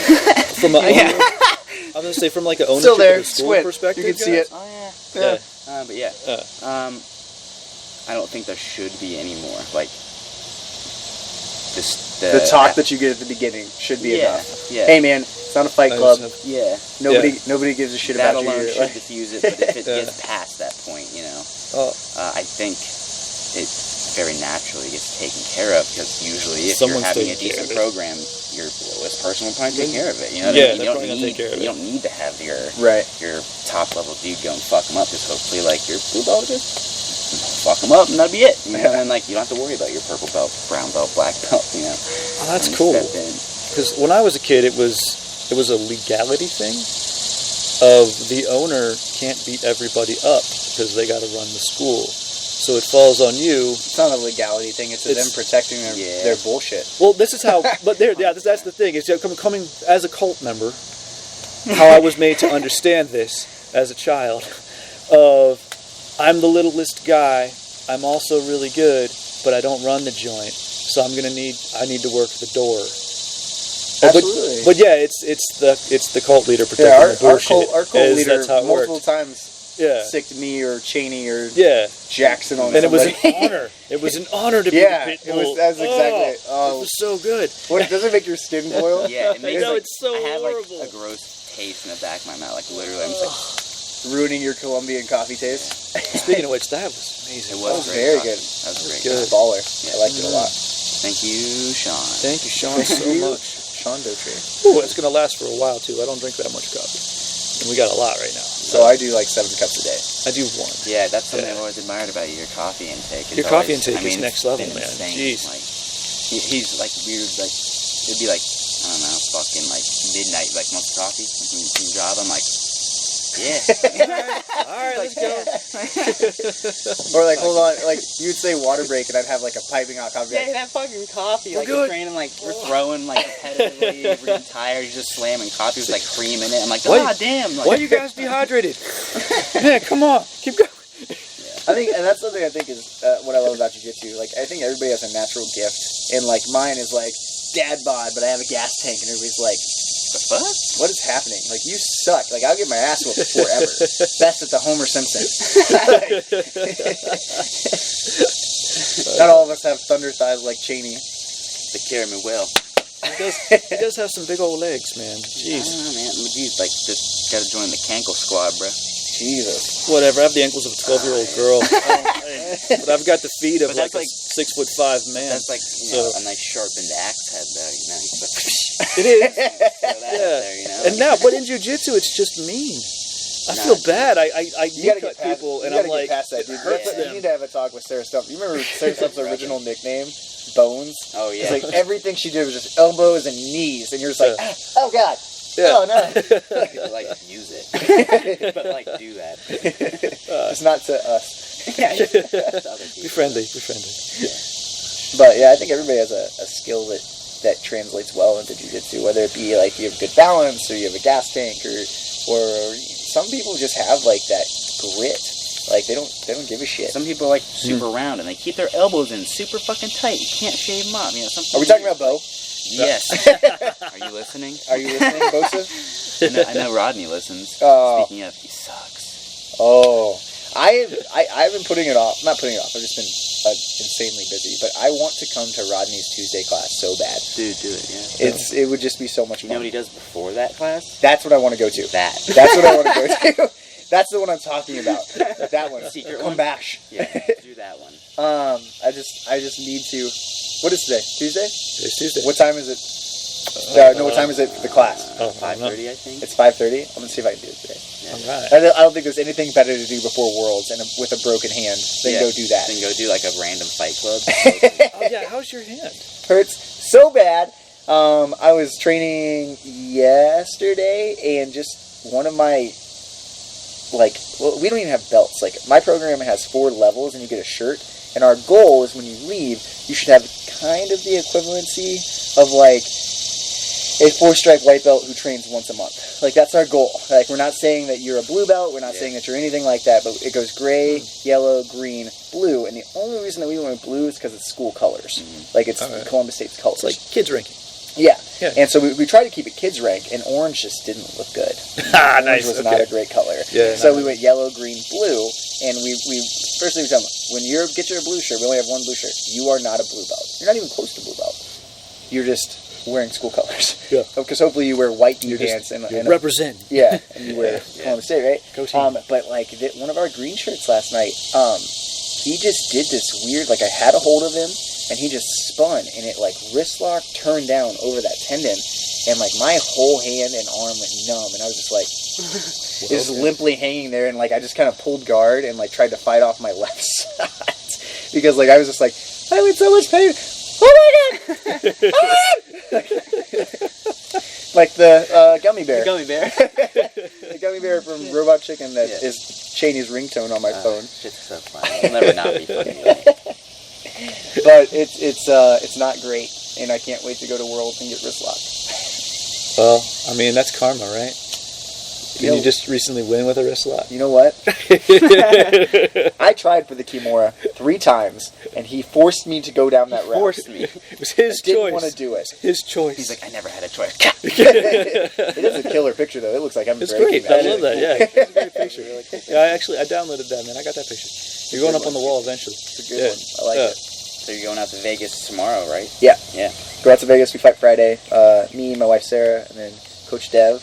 I was gonna say from like an ownership Still there, of the school squid. perspective. You can see it. Oh, Yeah. yeah. But yeah. I don't think there should be any more. Like, the talk that you get at the beginning should be enough. Yeah. Hey man, it's not a fight club. Yeah. Nobody gives a shit that about you. That alone should diffuse it, but if it gets past that point, you know, I think it very naturally gets taken care of, because usually if Someone's you're having a taking decent program, your lowest person will probably take care of it. You know what I mean? You don't need to have your top level dude go and fuck them up. Just hopefully like your blue belt just fuck them up and that'll be it. You know, and like you don't have to worry about your purple belt, brown belt, black belt. You know. Oh, that's cool. Because when I was a kid, it was a legality thing. Of the owner can't beat everybody up because they got to run the school. So it falls on you. It's not a legality thing. It's them protecting their bullshit. Well, this is how. But that's the thing. It's coming as a cult member. How I was made to understand this as a child. Of I'm the littlest guy. I'm also really good, but I don't run the joint. So I need to work the door. Absolutely. But yeah, it's the cult leader protecting the bullshit. Our cult leader multiple times. Yeah. Sicked me or Cheney or Jackson on and somebody. It was an honor. It was an honor to be the pit bull. That's exactly it. It was so good. What, does it make your skin boil? Yeah, it makes it's so I have horrible. like a gross taste in the back of my mouth. Like literally, I'm just like ruining your Colombian coffee taste. Speaking of which, that was amazing. It was very good. That was great. Good. Baller. I liked it a lot. Thank you, Sean. Thank you, Sean, so much. Sean Daugherty. Ooh, it's gonna last for a while too. I don't drink that much coffee, and we got a lot right now. So I do like 7 cups a day. I do 1. Yeah, that's something I've always admired about you. Your coffee intake. Your coffee intake is next level, man. Insane. Jeez. Like, he's like weird. Like it'd be like I don't know, fucking like midnight. Like wants coffee from your job. I'm like, yeah. All right, let's go. Or like, hold on, like you'd say water break, and I'd have like a piping hot coffee. Yeah, that fucking coffee. Like good. we're training, like we're throwing like repetitively. We're getting tired. You're just slamming coffee with like cream in it. I'm like, damn. Like, why are you guys dehydrated? Man, come on, keep going. I think, and that's something I think is what I love about jiu-jitsu. Like, I think everybody has a natural gift, and like mine is like dad bod, but I have a gas tank, and everybody's like, the fuck? what is happening? Like, you suck. Like, I'll get my ass whooped forever. Best at the Homer Simpson. Not all of us have thunder thighs like Cheney. They carry me well. He does have some big old legs, man. Jeez. I don't know, man. Jeez, like, just gotta join the Cankle squad, bro. Jesus. Whatever. I have the ankles of a 12-year-old girl. But I've got the feet of like a 6'5" man. That's like, you know, a nice sharpened axe head, though, you know? He's like, it is. yeah. There, you know? And now, but in jiu-jitsu, it's just mean. I feel bad. I cut people, and I'm like, get past that, dude. hurts them. You need to have a talk with Sarah Stumpf. You remember Sarah Stumpf's original nickname? Bones? Oh, yeah. It's like everything she did was just elbows and knees, and you're just like, oh, God. Yeah. Oh, no. Like, use it. But, like, do that. It's not to us. Be friendly. Yeah. But, yeah, I think everybody has a skill that translates well into jiu-jitsu, whether it be, like, you have good balance, or you have a gas tank, or some people just have, like, that grit. Like, they don't give a shit. Some people are like super round and they keep their elbows in super fucking tight. You can't shave them up. You know, Are we talking about Bo? Yes. Are you listening? Are you listening, Bosa? I know Rodney listens. Oh. Speaking of, he sucks. Oh. I've been putting it off. Not putting it off. I've just been insanely busy. But I want to come to Rodney's Tuesday class so bad. Dude, do it, yeah. It would just be so much fun. You know what he does before that class? That's what I want to go to. That. That's what I want to go to. That's the one I'm talking about. That one. Secret Come one? bash. Yeah, do that one. I just need to. What is today? Tuesday? It's Tuesday. What time is it? No, what time is it for the class? Oh, 5:30, I think. It's 5:30. I'm gonna see if I can do it today. Yeah. All right. I don't think there's anything better to do before Worlds and with a broken hand than go do that. Then go do like a random fight club. Oh yeah, how's your hand? Hurts so bad. I was training yesterday, and just one of my we don't even have belts. Like, my program has 4 levels, and you get a shirt. And our goal is when you leave, you should have kind of the equivalency of like a 4-stripe white belt who trains once a month. Like, that's our goal. Like, we're not saying that you're a blue belt. We're not saying that you're anything like that. But it goes gray, yellow, green, blue. And the only reason that we went blue is because it's school colors. Like, it's Columbus State's colors. It's like kids ranking. Yeah. And so we tried to keep it kids rank, and orange just didn't look good. Nice. Orange was not a great color. Yeah. So we went yellow, green, blue, and we firstly we tell them, when you get your blue shirt, we only have 1 blue shirt. You are not a blue belt. You're not even close to blue belt. You're just wearing school colors. Yeah. Because hopefully you wear white pants and represent. Yeah, and you wear Columbus State, right? Go team. But like one of our green shirts last night, he just did this weird. Like, I had a hold of him, and he just spun, and it like wrist lock turned down over that tendon, and like my whole hand and arm went numb, and I was just like, just limply hanging there, and like I just kind of pulled guard and like tried to fight off my left side because like I was just like, I'm in so much pain. Oh my god! Like the gummy bear. The gummy bear. The gummy bear from Robot Chicken that is Cheney's ringtone on my phone. Shit's so funny. It'll never not be funny. But it's not great, and I can't wait to go to Worlds and get wrist locked. Well, I mean, that's karma, right? Didn't you just recently win with a wrist lock? You know what? I tried for the Kimura 3 times, and he forced me to go down that route. Forced me. It was his choice. I didn't want to do it. His choice. He's like, I never had a choice. It is a killer picture, though. It looks like I'm It's breaking great. I love really that. cool. Yeah, it's a great picture. Really cool. Yeah, I downloaded that, man. I got that picture. You're going up on the wall eventually. It's a good one. I like it. So you're going out to Vegas tomorrow, right? Yeah. Yeah. Go out to Vegas. We fight Friday. Me, my wife Sarah, and then Coach Dev.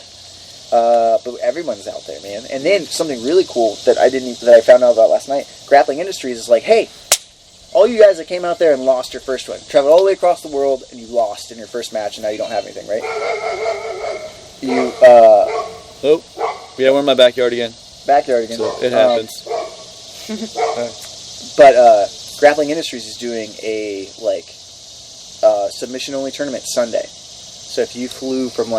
But everyone's out there, man. And then something really cool that I found out about last night. Grappling Industries is like, hey, all you guys that came out there and lost your first one, traveled all the way across the world, and you lost in your first match, and now you don't have anything, right? You yeah, we're in my backyard again. Backyard again. So it happens. But Grappling Industries is doing a submission only tournament Sunday. So if you flew from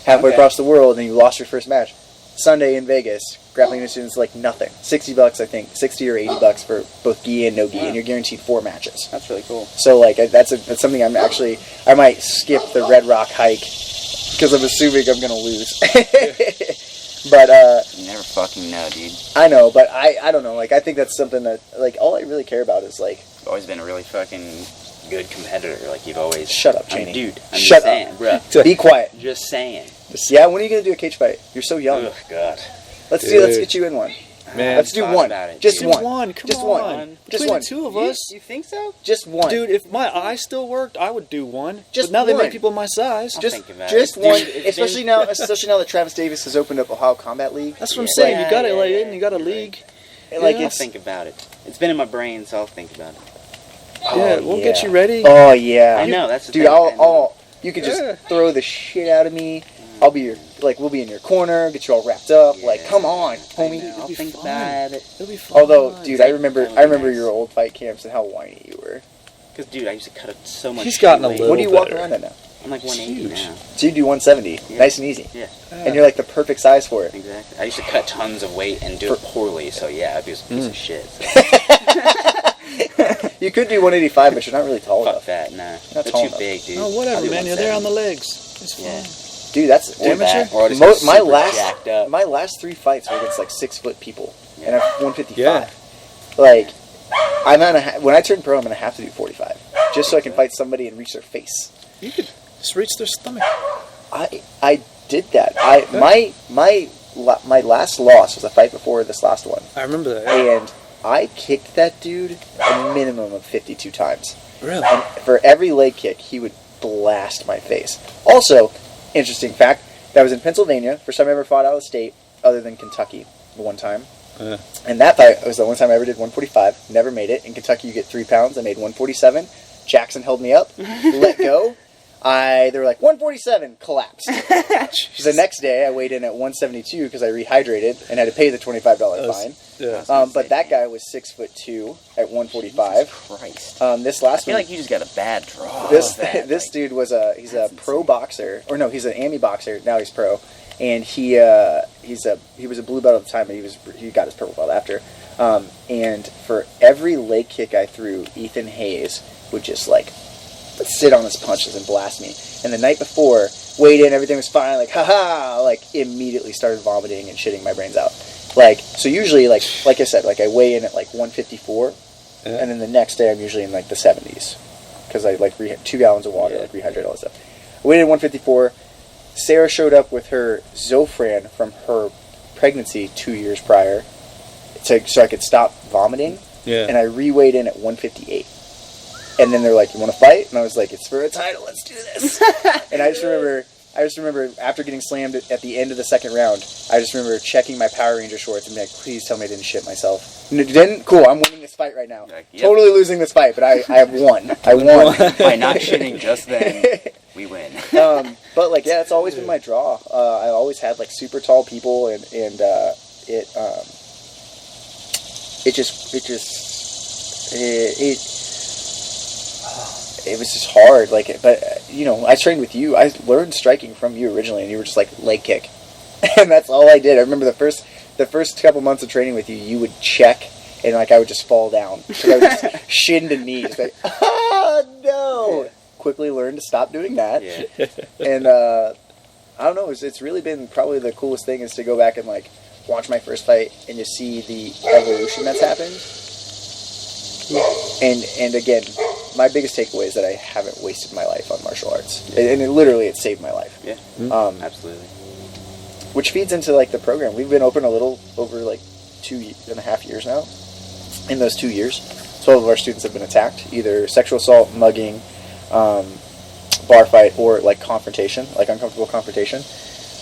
halfway across the world and you lost your first match, Sunday in Vegas, Grappling Industries is like nothing. $60, I think, $60 or $80 for both gi and no gi, and you're guaranteed 4 matches. That's really cool. So that's something I might skip the Red Rock hike because I'm assuming I'm gonna lose. But you never fucking know, dude. I know, but I don't know. Like, I think that's something that all I really care about is like. You've always been a really fucking good competitor. Like, you've always. Shut up, Cheney. Dude, I'm Shut just saying, bro. Be quiet. Just saying. Yeah, when are you gonna do a cage fight? You're so young. Oh God. Let's get you in one. Man, let's do one. Just dude. one. Come just on. One. Just Between one. the two of us. You think so? Just one. Dude, if my eye still worked, I would do one. Just but now one. they make people my size. I'll think about just it. one. Dude, especially now that Travis Davis has opened up Ohio Combat League. That's what I'm saying. You got it, you got a league. I'll think about it. It's been in my brain, so I'll think about it. Yeah, we'll get you ready. Oh yeah. I know, that's the dude. thing. You could just throw the shit out of me. I'll be we'll be in your corner, get you all wrapped up. Yeah, like, come on, homie. I'll think about it. It'll be fun. Although, dude, I remember nice. your old fight camps and how whiny you were. Because, dude, I used to cut up so much. He's gotten a weight. little What do you walk better. around at now? I'm like 180 Huge. now. So you do 170, nice and easy. Yeah. And you're like the perfect size for it. Exactly. I used to cut tons of weight and do it poorly, so yeah, I'd be a piece of shit. You could do 185, but you're not really tall Fuck enough. that, nah. Not They're tall too enough. big, dude. Oh, I'll whatever, do man. You're there on the 170. legs. It's fun. Yeah. Dude, that's Or dude, that, or I'll just get my super jacked last up. my last 3 fights were against like 6 foot people. and I'm 155. Yeah. Like, when I turn pro, I'm gonna have to do 45, just so I can fight somebody and reach their face. You could just reach their stomach. I did that. My last loss was a fight before this last one. I remember that. Yeah. And I kicked that dude a minimum of 52 times. Really? And for every leg kick, he would blast my face. Also, interesting fact, that was in Pennsylvania. First time I ever fought out of state, other than Kentucky, the one time. And that fight was the one time I ever did 145. Never made it. In Kentucky, you get 3 pounds. I made 147. Jackson held me up, let go. They were like, 147, collapsed. The next day, I weighed in at 172 because I rehydrated and had to pay the $25 fine. Yeah. But that guy was 6'2" at 145. Jesus Christ. This last I feel one, like you just got a bad draw. this dude was he's a pro boxer, or no, he's an AMI boxer. Now he's pro, and he was a blue belt at the time, but he got his purple belt after. And for every leg kick I threw, Ethan Hayes would just like sit on his punches and blast me. And the night before, weighed in, everything was fine, like, haha, like, immediately started vomiting and shitting my brains out. Like, so usually, like I said, like, I weigh in at, like, 154, and then the next day I'm usually in, like, the 70s, because I, like, 2 gallons of water, like, rehydrate all that stuff. I weighed in at 154. Sarah showed up with her Zofran from her pregnancy 2 years prior, so I could stop vomiting, and I re-weighed in at 158. And then they're like, "You want to fight?" And I was like, "It's for a title. Let's do this." And I just remember after getting slammed at the end of the second round, I just remember checking my Power Ranger shorts and being like, "Please tell me I didn't shit myself." And it didn't? Cool. I'm winning this fight right now. Like, yep. Totally losing this fight, but I have won. I won. By not shitting just then, we win. But like, yeah, it's always been my draw. I always had like super tall people, and it was just hard, like, but you know, I trained with you. I learned striking from you originally, and you were just like leg kick, and that's all I did. I remember the first couple months of training with you, you would check, and like I would just fall down because I would just shin to knees, like, no. Yeah. Quickly learned to stop doing that, and I don't know. It's really been probably the coolest thing is to go back and like watch my first fight and just see the evolution that's happened. And again, my biggest takeaway is that I haven't wasted my life on martial arts, and it saved my life. Yeah, absolutely. Which feeds into like the program. We've been open a little over like 2.5 years now. In those 2 years, 12 of our students have been attacked, either sexual assault, mugging, bar fight, or like confrontation, like uncomfortable confrontation.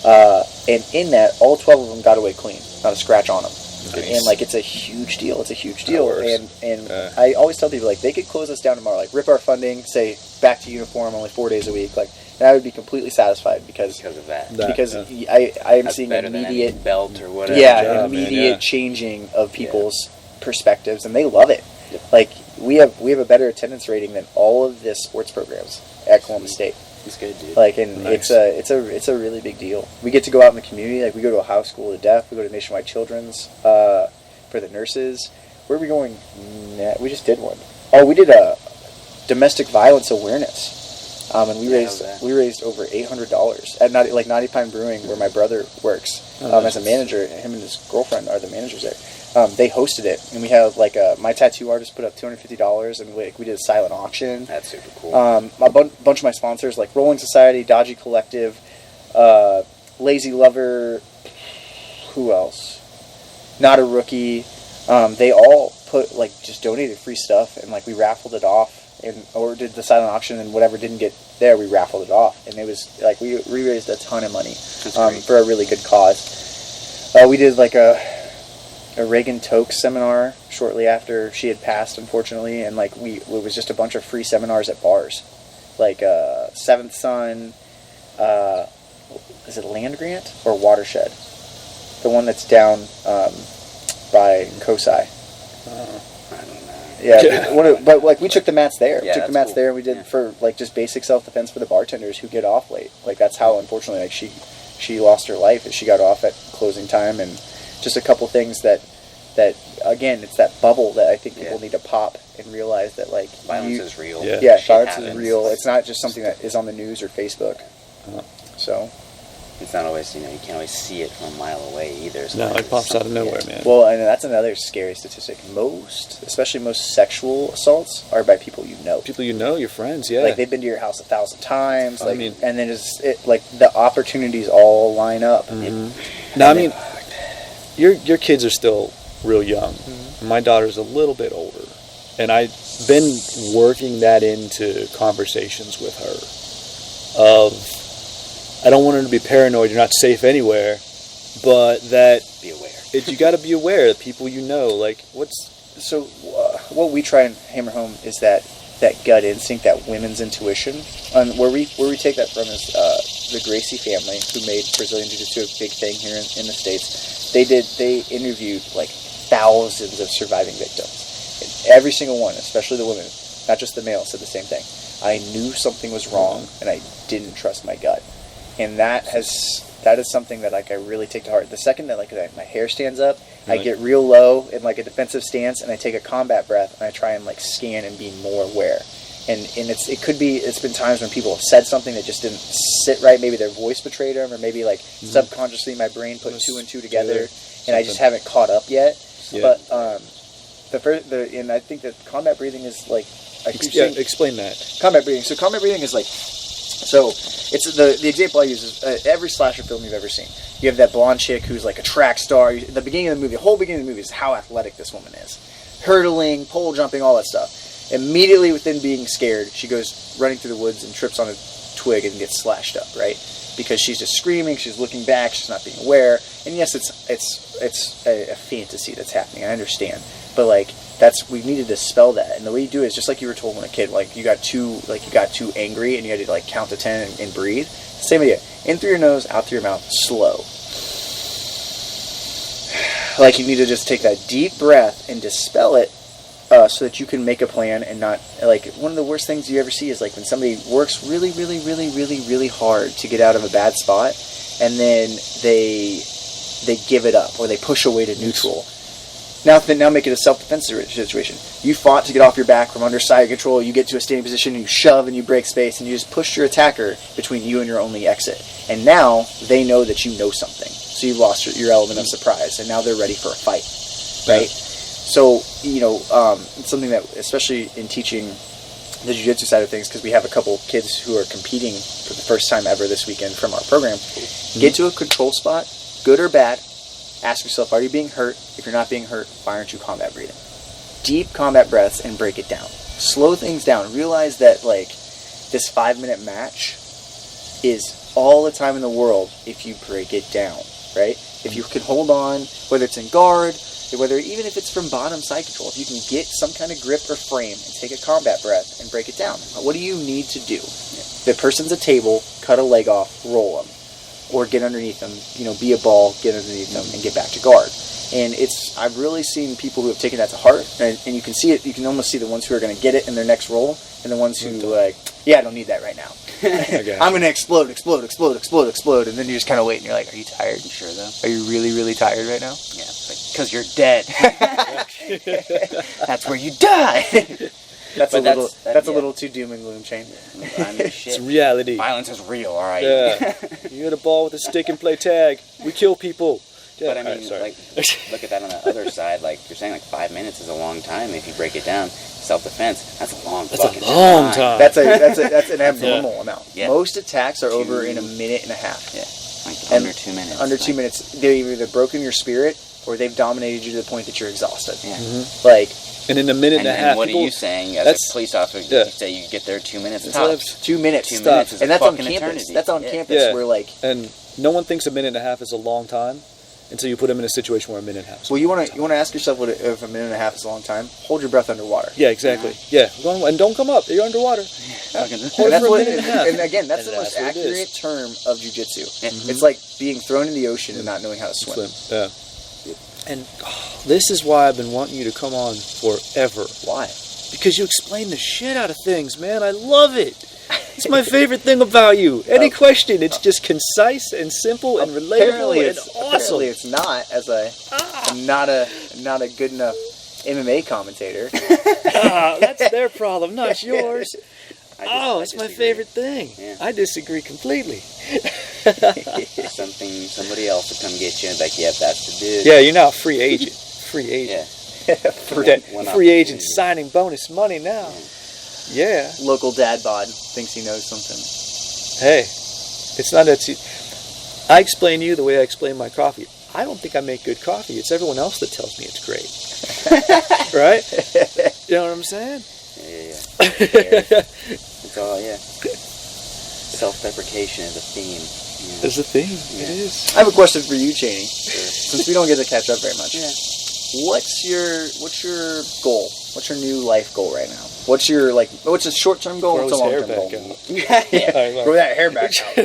And in that, all 12 of them got away clean, not a scratch on them. Nice. And like it's a huge deal. It's a huge deal. And I always tell people like they could close us down tomorrow, like rip our funding, say back to uniform, only 4 days a week, like, and I would be completely satisfied because of that. Because I am seeing immediate belt or whatever. Yeah, immediate changing of people's perspectives, and they love it. Like we have a better attendance rating than all of the sports programs at Columbus State. It's good, dude. Like, and nice. it's a really big deal. We get to go out in the community. Like, we go to Ohio School of the Deaf. We go to Nationwide Children's for the nurses. Where are we going? We just did one. Oh, we did a domestic violence awareness, and we raised over $800 at Naughty Pine Brewing, where my brother works as a manager. Him and his girlfriend are the managers there. They hosted it, and we have like my tattoo artist put up $250, and we did a silent auction. That's super cool. A bunch of my sponsors like Rolling Society, Dodgy Collective, Lazy Lover, who else? Not a Rookie. They all just donated free stuff, and like we raffled it off, or did the silent auction, and whatever didn't get there, we raffled it off, and it was like we raised a ton of money for a really good cause. We did like a Reagan Tokes seminar shortly after she had passed, unfortunately, and like it was just a bunch of free seminars at bars, like Seventh Son, is it Land Grant or Watershed, the one that's down by Kosai. I don't know. Yeah, but like we took the mats there. Yeah, took the mats cool. there, and we did for like just basic self-defense for the bartenders who get off late. Like that's how, unfortunately, like she lost her life as she got off at closing time, and just a couple things that again, it's that bubble that I think people need to pop and realize that like violence is real. Yeah, violence is real. It's not just something that is on the news or Facebook. So it's not always, you can't always see it from a mile away either. No, it pops out of nowhere, man. Well, and that's another scary statistic. Especially most sexual assaults are by people you know. People you know, your friends, yeah. Like, they've been to your house 1,000 times. Like, and then the opportunities all line up. Mm-hmm. Now, I mean, your kids are still real young. Mm-hmm. My daughter's a little bit older. And I've been working that into conversations with her of, I don't want her to be paranoid, you're not safe anywhere, but that... Be aware. You got to be aware of people you know. Like, what we try and hammer home is that gut instinct, that women's intuition. Where we take that from is the Gracie family, who made Brazilian Jiu-Jitsu a big thing here in the States. They interviewed, like, thousands of surviving victims. Every single one, especially the women, not just the males, said the same thing. I knew something was wrong, and I didn't trust my gut. And that is something that, like, I really take to heart. The second that, like, my hair stands up, I get real low in, like, a defensive stance, and I take a combat breath, and I try and, like, scan and be more aware. And it's been times when people have said something that just didn't sit right. Maybe their voice betrayed them, or maybe, like, subconsciously my brain put two and two together, and I just haven't caught up yet. Yeah. But and I think that combat breathing is, like, explain that. Combat breathing. So combat breathing is, like, so it's the example I use is every slasher film you've ever seen. You have that blonde chick who's like a track star. The beginning of the movie, the whole beginning of the movie is how athletic this woman is. Hurdling, pole jumping, all that stuff. Immediately within being scared, she goes running through the woods and trips on a twig and gets slashed up, right? Because she's just screaming, she's looking back, she's not being aware. And yes, it's a fantasy that's happening, I understand. But, like, we need to dispel that. And the way you do it is just like you were told when a kid, like, you got too angry and you had to, like, count to 10 and breathe. Same idea. In through your nose, out through your mouth, slow. Like, you need to just take that deep breath and dispel it so that you can make a plan and not, like, one of the worst things you ever see is, like, when somebody works really, really, really, really, really hard to get out of a bad spot, and then they give it up or they push away to neutral. Now make it a self-defense situation. You fought to get off your back from under side control, you get to a standing position, and you shove and you break space, and you just push your attacker between you and your only exit. And now they know that you know something. So you've lost your element of surprise, and now they're ready for a fight. Right? So, it's something that, especially in teaching the jiu-jitsu side of things, because we have a couple kids who are competing for the first time ever this weekend from our program, get to a control spot, good or bad. Ask yourself, are you being hurt? If you're not being hurt, why aren't you combat breathing? Deep combat breaths and break it down. Slow things down. Realize that, like, this 5-minute match is all the time in the world if you break it down, right? If you can hold on, whether it's in guard, even if it's from bottom side control, if you can get some kind of grip or frame and take a combat breath and break it down. What do you need to do? The person's a table, cut a leg off, roll them. Or get underneath them, be a ball, get underneath them, and get back to guard. And I've really seen people who have taken that to heart, and you can see it. You can almost see the ones who are going to get it in their next roll, and the ones who I don't need that right now. I'm going to explode, and then you just kind of wait, and you're like, are you tired? You sure though? Are you really, really tired right now? Yeah, because you're dead. That's where you die. That's a little too doom and gloom, Shane. It's reality. Violence is real, all right. Yeah. You hit a ball with a stick and play tag. We kill people. Yeah. But I mean, look at that on the other side. Like you're saying, like 5 minutes is a long time if you break it down. Self-defense, that's a long time. That's an abnormal amount. Yeah. Most attacks are over in a minute and a half. Yeah, like under 2 minutes. Under 2 minutes, they've either broken your spirit or they've dominated you to the point that you're exhausted. Yeah. Mm-hmm. And in a minute and a half, and what are you saying as a police officer? You say you get there 2 minutes. Tops. 2 minutes. 2 minutes is and that's on campus. Eternity. That's on campus. Where and no one thinks a minute and a half is a long time until you put them in a situation where a minute and a half. Well, you want to ask yourself if a minute and a half is a long time. Hold your breath underwater. Yeah, exactly. Yeah, and don't come up. You're underwater. Hold it for a minute and a half. And again, that's the most accurate term of jiu-jitsu. Mm-hmm. It's like being thrown in the ocean and not knowing how to swim. Yeah. And this is why I've been wanting you to come on forever. Why? Because you explain the shit out of things, man. I love it. It's my favorite thing about you. Any question, it's just concise and simple and relatable and awesome. Apparently it's not, as I'm not a good enough MMA commentator. That's their problem, not yours. It's my favorite thing. Yeah. I disagree completely. somebody else will come get you and like, yep, that's the dude. Yeah, you're now a free agent. Free agent. Free agent signing bonus money now. Yeah. Local dad bod thinks he knows something. Hey, it's not that. I explain to you the way I explain my coffee. I don't think I make good coffee. It's everyone else that tells me it's great. Right? You know what I'm saying? Yeah. It's all, self-deprecation is a theme. There's a theme. Yeah. It is. I have a question for you, Cheney. Sure. Since we don't get to catch up very much. Yeah. What's your goal? What's your new life goal right now? What's a short-term goal? What's a long-term goal? Grow that hair back out. In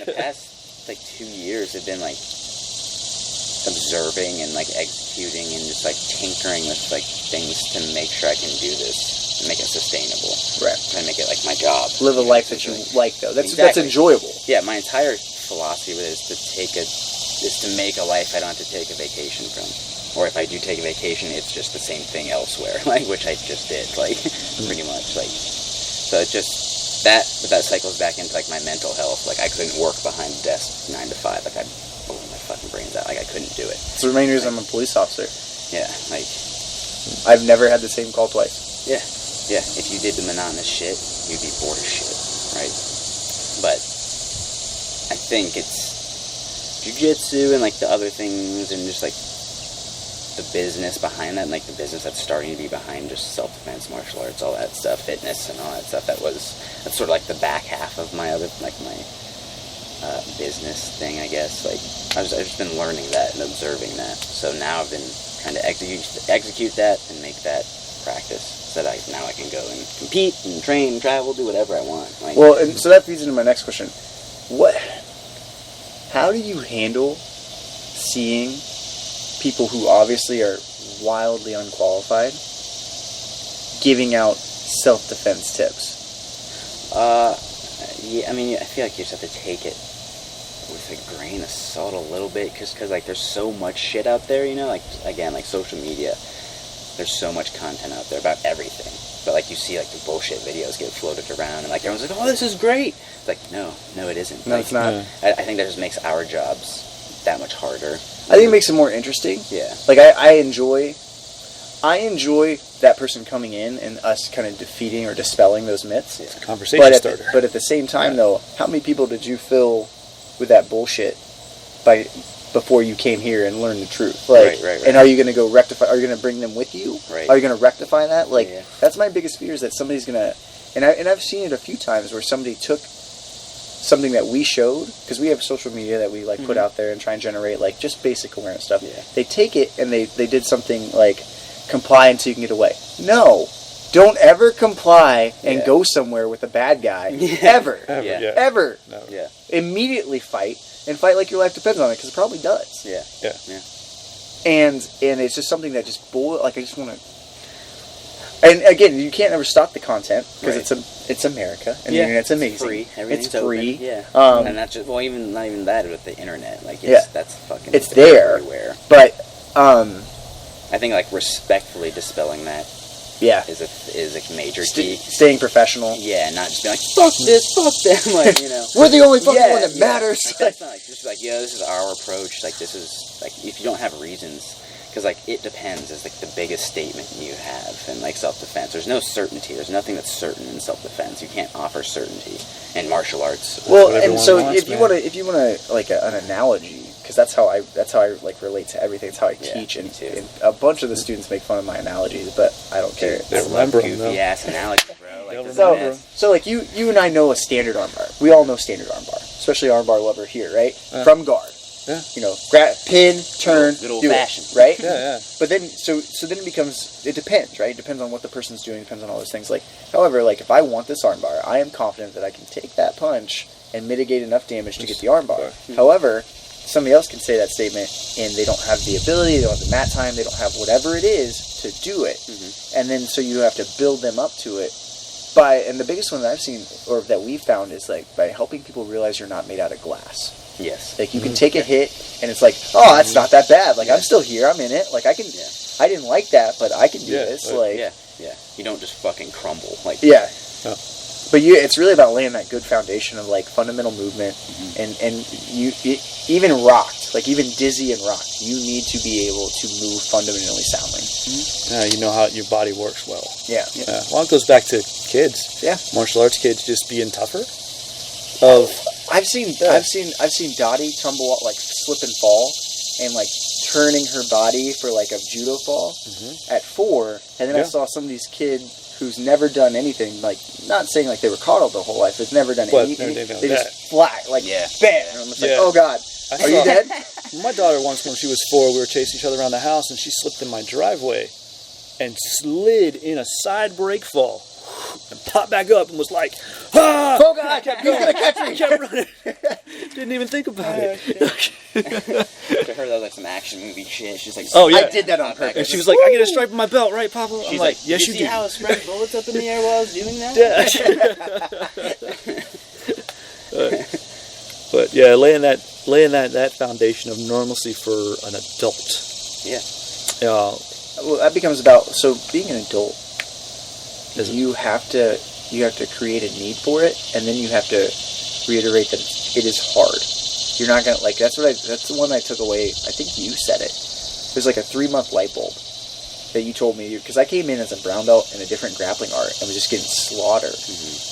the past 2 years have been observing and executing and just tinkering with things to make sure I can do this and make it sustainable. Right. Try to make it my job. Live a life that you like, though. That's enjoyable. Yeah, my entire philosophy with it is to make a life I don't have to take a vacation from. Or if I do take a vacation, it's just the same thing elsewhere, which I just did, pretty much, So it just that cycles back into my mental health. I couldn't work behind a desk 9 to 5. I'd blow my fucking brains out. I couldn't do it. It's the main reason I'm a police officer. Yeah, I've never had the same call twice. Yeah. If you did the monotonous shit, you'd be bored as shit, right? But I think it's jiu-jitsu and the other things and just the business behind that, and the business that's starting to be behind just self-defense, martial arts, all that stuff, fitness and all that stuff. That's sort of the back half of my other my business thing, I guess. I've just been learning that and observing that. So now I've been trying to execute that and make that practice, so that now I can go and compete and train and travel, do whatever I want. And so that feeds into my next question. How do you handle seeing people who obviously are wildly unqualified giving out self-defense tips? I feel like you just have to take it with a grain of salt a little bit, because there's so much shit out there, again, social media, there's so much content out there about everything, but you see the bullshit videos get floated around and everyone's oh, this is great. It's no it isn't. No, it's not. I think that just makes our jobs that much harder. I think it makes it more interesting. Yeah. I enjoy that person coming in and us kind of defeating or dispelling those myths. It's a conversation starter. But at the same time, though, how many people did you fill with that bullshit before you came here and learned the truth? Right. And are you going to go rectify? Are you going to bring them with you? Right. Are you going to rectify that? That's my biggest fear, is that somebody's going to. And I've seen it a few times where somebody took something that we showed, because we have social media that we put out there and try and generate just basic awareness stuff. Yeah. They take it and they did something comply until you can get away. No, don't ever comply and go somewhere with a bad guy. Ever. Ever. No. Yeah. Immediately fight, and fight like your life depends on it, because it probably does. Yeah. And it's just something that just I just want to. And again, you can't ever stop the content, because it's America and the internet's amazing. Everything's free. Open. Yeah. And that's just not even that with the internet. That's fucking. It's there everywhere. But I think respectfully dispelling that. Yeah. Is a major key. Staying professional. Yeah, not just being fuck this, fuck them, We're the only fucking one that matters. That's not just this is our approach. This is if you don't have reasons. Because, it depends is, the biggest statement you have in, self-defense. There's no certainty. There's nothing that's certain in self-defense. You can't offer certainty in martial arts. Well, and so if you want to, an analogy, because that's how I relate to everything. It's how I teach, and a bunch of the students make fun of my analogies, but I don't care. They remember them, goofy ass analogy, bro. So you and I know a standard armbar. We all know standard armbar, especially armbar lover here, right? From guard. Yeah. Pin, turn, good old do fashioned, right? Yeah. But then, so then it depends, right? It depends on what the person's doing. It depends on all those things. However, if I want this armbar, I am confident that I can take that punch and mitigate enough damage to get the armbar. Mm-hmm. However, somebody else can say that statement and they don't have the ability, they don't have the mat time, they don't have whatever it is to do it. Mm-hmm. And then so you have to build them up to it. And the biggest one that I've seen, or that we've found, is by helping people realize you're not made out of glass. Yes. You can take a hit, and it's oh, that's not that bad. I'm still here. I'm in it. I can. Yeah. I didn't like that, but I can do this. Yeah. You don't just fucking crumble. Yeah. No. But it's really about laying that good foundation of like fundamental movement, and even rocked, like even dizzy and rocked, you need to be able to move fundamentally soundly. You know how your body works well. Yeah. Well, it goes back to kids. Yeah. Martial arts kids just being tougher. I've seen Daugherty tumble, like slip and fall, and like turning her body for like a judo fall at 4, and then I saw some of these kids who's never done anything, like, not saying like they were coddled their whole life, but never done anything, they just flat, like, bam, and I'm just like, oh god, are you dead? My daughter once, when she was 4, we were chasing each other around the house, and she slipped in my driveway, and slid in a side brake fall, and popped back up, and was like, ah! Oh god, I kept going, I kept running. Didn't even think about it. To her, that was like some action movie shit. She's like, oh yeah, I did that on purpose. And she was like, I get a stripe on my belt, right, Papa? I'm like, yes, you do. See how I sprayed bullets up in the air while I was doing that? But yeah, laying that foundation of normalcy for an adult. Yeah. Well, that becomes about, so being an adult, you have to create a need for it, and then you have to reiterate that it is hard. You're not gonna, like, that's the one I took away. I think you said it. It was like a 3-month light bulb that you told me, because I came in as a brown belt in a different grappling art and was just getting slaughtered,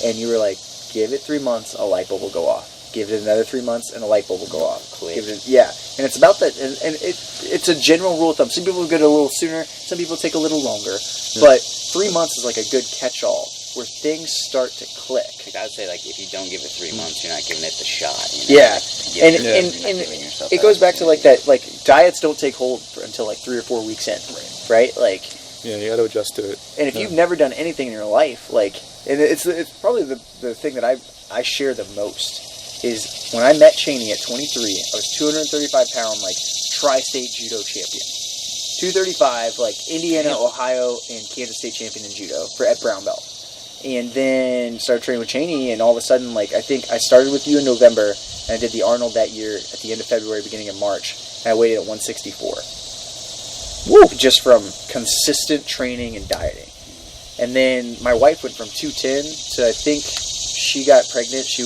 and you were like, give it 3 months, a light bulb will go off. Give it another 3 months, and a light bulb will go off. And it's about that, and it's a general rule of thumb. Some people get it a little sooner, some people take a little longer, but 3 months is like a good catch-all where things start to click. Like I would say, like, if you don't give it 3 months, you're not giving it the shot. Yeah, and it goes back to like that, like, diets don't take hold until like 3 or 4 weeks in, right? Like, yeah, you got to adjust to it. And if you've never done anything in your life, like, and it's probably the thing that I share the most is when I met Cheney at 23, I was 235 pound, like, tri-state judo champion. 235, like, Indiana, Ohio, and Kansas State champion in judo at brown belt. And then started training with Cheney, and all of a sudden, like, I think I started with you in November, and I did the Arnold that year at the end of February, beginning of March, and I weighed at 164. Woo! Just from consistent training and dieting. And then my wife went from 210 to, I think she got pregnant. She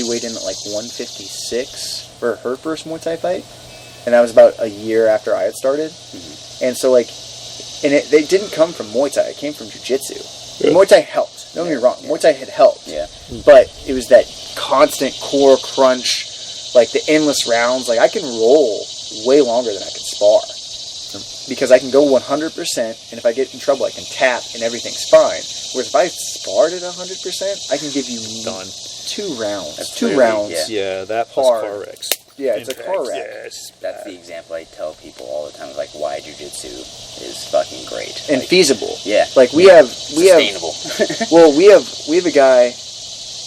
weighed in at like 156 for her first Muay Thai fight, and that was about a year after I had started. And so, like, and they didn't come from Muay Thai. It came from Jiu-Jitsu. Yeah. Muay Thai helped. Don't get me wrong. Muay Thai had helped. Yeah. But it was that constant core crunch, like the endless rounds. Like, I can roll way longer than I can spar. Because I can go 100%, and if I get in trouble, I can tap, and everything's fine. Whereas if I sparred at 100%, I can give you 2 rounds. That's 2 rounds. Yeah, that plus car wrecks. Yeah, it's a car wreck. Yes. That's the example I tell people all the time, like, why jiu-jitsu is fucking great. And like, feasible. Yeah. Like, we have sustainable. Well, we have a guy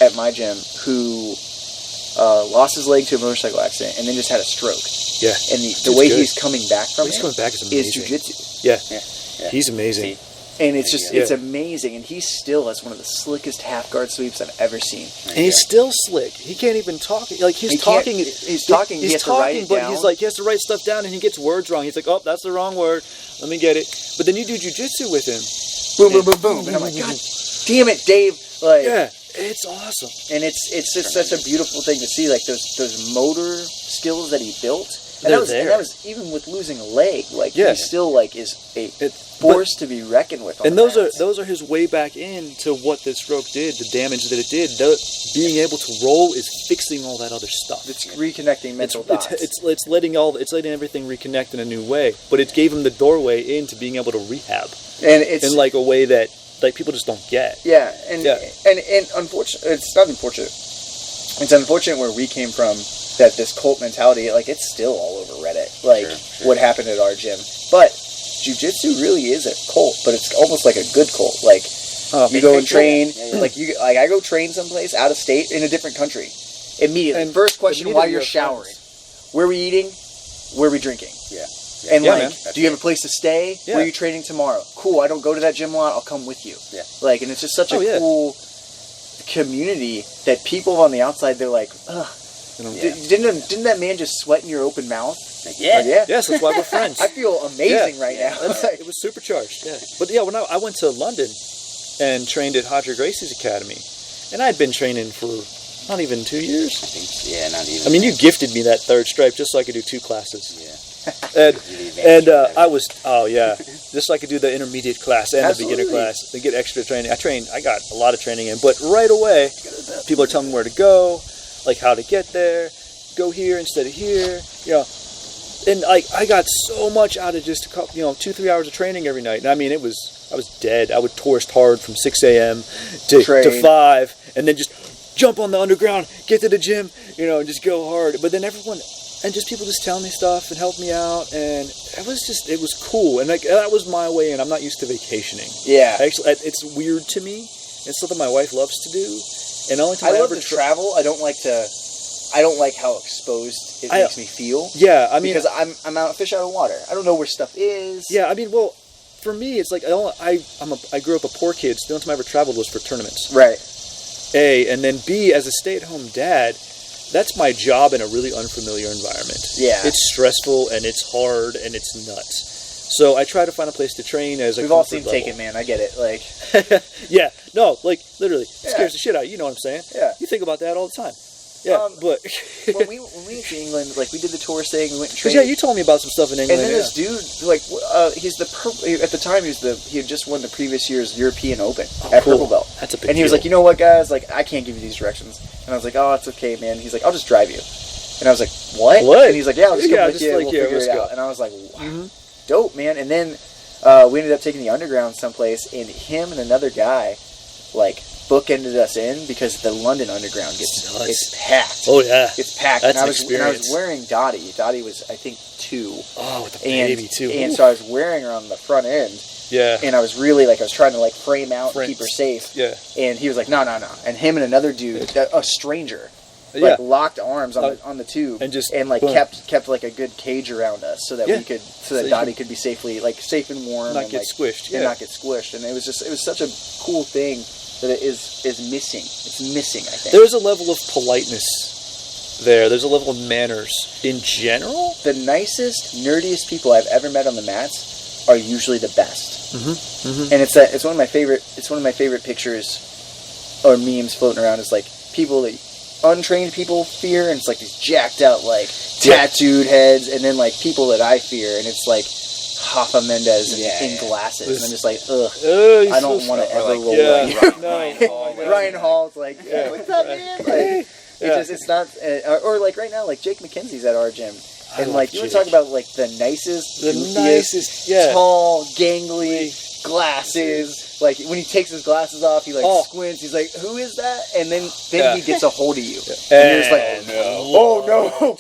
at my gym who lost his leg to a motorcycle accident and then just had a stroke. Yeah. And the way he's coming back from he's coming back is amazing. Is jiu-jitsu. Yeah. He's amazing. See? And it's just, it's amazing. And he still has one of the slickest half guard sweeps I've ever seen. And he's still slick. He can't even talk. Like, he's talking, he has to write it down. But he's like, he has to write stuff down, and he gets words wrong. He's like, oh, that's the wrong word. Let me get it. But then you do jiu-jitsu with him. Boom, boom, boom, boom. And I'm like, God damn it, Dave. Like, yeah, it's awesome. And it's just such a beautiful thing to see, like, those motor skills that he built. And that was even with losing a leg. Like, he still, like, is a force to be reckoned with. And those are his way back into what this stroke did, the damage that it did. Being able to roll is fixing all that other stuff. It's reconnecting mental dots. It's letting everything reconnect in a new way. But it gave him the doorway into being able to rehab, and it's in like a way that like people just don't get. Yeah, and unfortunately, it's not unfortunate. It's unfortunate where we came from. That this cult mentality, like, it's still all over Reddit. Like, what happened at our gym. But jiu-jitsu really is a cult, but it's almost like a good cult. Like, you go and train, like I go train someplace out of state in a different country. Immediately. And first question while you're showering. Where are we eating? Where are we drinking? Yeah. And do you have a place to stay? Yeah. Where are you training tomorrow? Cool, I don't go to that gym a lot, I'll come with you. Yeah. Like, and it's just such a cool community that people on the outside, they're like, ugh. Didn't that man just sweat in your open mouth? Yeah. Yes, that's why we're friends. I feel amazing right now. It was supercharged. Yeah. But yeah, when I went to London and trained at Hodger Gracie's academy, And I'd been training for not even 2 years. I think, yeah, not even. I mean, you gifted me that third stripe just so I could do 2 classes. Yeah. And I was, just so I could do the intermediate class and the beginner class and get extra training. I got a lot of training in, but right away, people are telling me where to go, like how to get there, go here instead of here, And I got so much out of just 2-3 hours of training every night. And I mean, I was dead. I would tourist hard from 6 a.m. to 5, and then just jump on the underground, get to the gym, and just go hard. But then people just tell me stuff and help me out, and it was cool. And that was my way in. I'm not used to vacationing. Yeah. Actually, it's weird to me. It's something my wife loves to do. And the only time I love to travel. I don't like how exposed it makes me feel. Yeah, I mean, because I'm out fish out of water. I don't know where stuff is. Yeah, I mean, well, for me, it's like I grew up a poor kid. So the only time I ever traveled was for tournaments. Right. A, and then B, as a stay-at-home dad, that's my job in a really unfamiliar environment. Yeah. It's stressful, and it's hard, and it's nuts. So I try to find a place to train as a We've all seen level. Taken, man. I get it. Like, yeah. No, like, literally. It scares the shit out of you. You know what I'm saying? Yeah. You think about that all the time. Yeah, but... when we went to England, like, we did the tour thing, we went and trained. Yeah, you told me about some stuff in England. And then this dude, like, at the time, he had just won the previous year's European Open at cool. Purple Belt. That's a big And he was deal. like, you know what, guys? Like, I can't give you these directions. And I was like, oh, it's okay, man. He's like, I'll just drive you. And I was like, what? What? And he's like, yeah, I'll just come with you. We'll figure it out. And I was like, wow, dope, man. And then we ended up taking the underground someplace, and him and another guy, like, bookended us in because the London Underground it's packed. Oh yeah, it's packed. That's and I was wearing Daugherty. Daugherty was, I think, 2. Oh, with the baby too. And so I was wearing her on the front end. Yeah. And I was really I was trying to frame out and keep her safe. Yeah. And he was like, no. And him and another dude, a stranger, locked arms on the tube and just kept like a good cage around us so that Daugherty could be safely safe and warm, not get squished, and not get squished. And it was such a cool thing that it is missing. It's missing, I think. There's a level of politeness there. There's a level of manners in general. The nicest, nerdiest people I've ever met on the mats are usually the best. Mm-hmm. Mm-hmm. And it's one of my favorite pictures or memes floating around. Is like people that untrained people fear, and it's like these jacked out tattooed heads, and then people that I fear, and it's like Hoffa Mendez in glasses, and I'm just like, ugh, I don't want to ever roll Ryan Hall's like, what's up, man? It's not, or right now, Jake McKenzie's at our gym, and you want to talk about the nicest, tall, gangly glasses. When he takes his glasses off, he squints. He's like, "Who is that?" And then he gets a hold of you, and you're just like, "Oh no."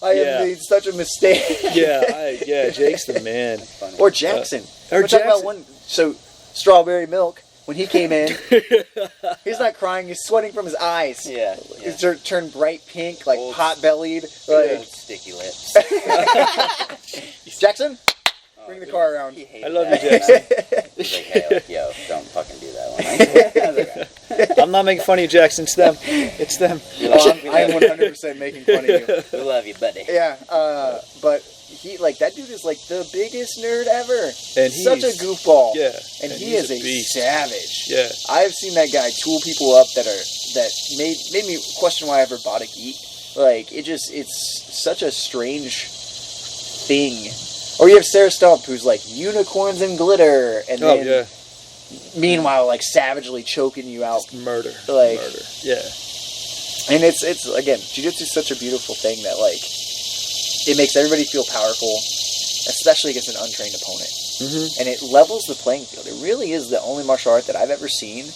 I have made such a mistake. Jake's the man. Or Jackson. We're talking about one. So, Strawberry Milk, when he came in, he's not crying. He's sweating from his eyes. Yeah. He's turned bright pink, pot-bellied. Sticky lips. Jackson, bring the car around. I love you, Jackson. He's like, hey, yo, don't fucking do that one. I'm not making fun of you, Jackson. It's them. It's them. I'm 100% making fun of you. We love you, buddy. Yeah, but he that dude is the biggest nerd ever. And he's such a goofball. Yeah, and he is a savage. Yeah, I've seen that guy tool people up that made me question why I ever bought a geek. It's such a strange thing. Or you have Sarah Stump, who's unicorns and glitter, and then meanwhile savagely choking you out. Just murder. Murder. Yeah. And it's again, jiu-jitsu is such a beautiful thing that it makes everybody feel powerful, especially against an untrained opponent. Mm-hmm. And it levels the playing field. It really is the only martial art that I've ever seen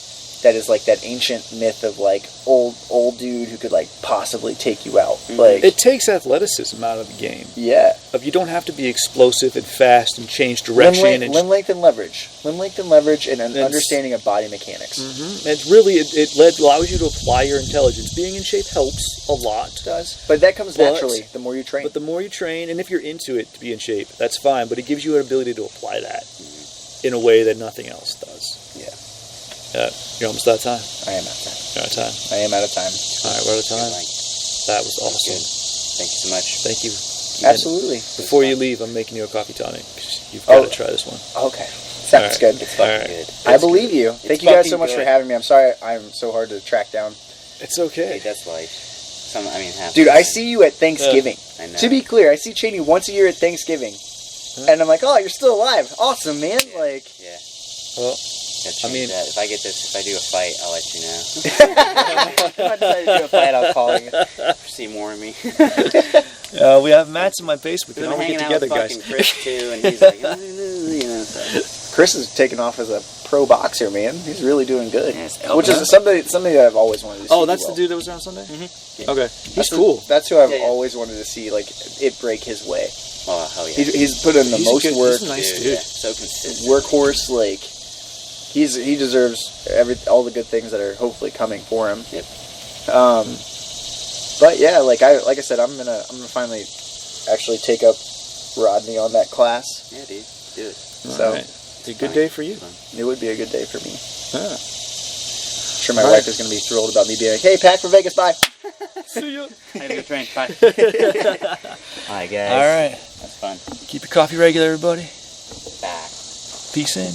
that is that ancient myth of old dude who could possibly take you out. It takes athleticism out of the game. Yeah. You don't have to be explosive and fast and change direction. Limb length and leverage. Limb length and leverage, and an understanding of body mechanics. Mm-hmm. It's really it allows you to apply your intelligence. Being in shape helps a lot. It does. But that comes naturally the more you train. But the more you train, and if you're into it to be in shape, that's fine. But it gives you an ability to apply that in a way that nothing else does. Yeah. You're almost out of time. I am out of time. You're out of time. I am out of time. All right, we're out of time. That was awesome. Good. Thank you so much. Thank you. Absolutely. Before you leave, I'm making you a coffee tonic. You've got to try this one. Okay. Sounds good. It's fucking Alright. good. I believe you. Thank you guys so fucking much for good. having me. I'm sorry I'm so hard to track down. It's Hey, okay. that's life. Half Dude, the I time. see you at Thanksgiving. I know. To be clear, I see Cheney once a year at Thanksgiving. And I'm like, oh, you're still alive. Awesome, man. Yeah. Like, Yeah. Well, Gotta I change mean- that. If I do a fight, I'll let you know. If I decide to do a fight, I'll call you. See more of me. we have mats in my basement. We can I've all been get hanging out together, with guys. fucking Chris too, and he's like, you know, so. Chris is taking off as a pro boxer, man. He's really doing good. Yeah, it's Which is something that I've always wanted to see. Oh, that's do the well. dude that was there on Sunday? Mhm. Okay. That's He's cool. That's who I've Yeah, yeah. always wanted to see, like, it break his way. Oh, hell yeah. He's put in the He's a most good- work. he's a nice Dude, dude. yeah, so consistent. Workhorse, like, he deserves all the good things that are hopefully coming for him. Yep. But yeah, like I said, I'm gonna finally actually take up Rodney on that class. Yeah, dude. Do it. So Alright. It's a good day for you. it would be a good day for me. Yeah. I'm sure my All right. wife is gonna be thrilled about me being like, "Hey, pack for Vegas, bye." See ya. Have a good train. Bye. Alright, guys. All right. That's fun. Keep your coffee regular, everybody. Back. Peace in.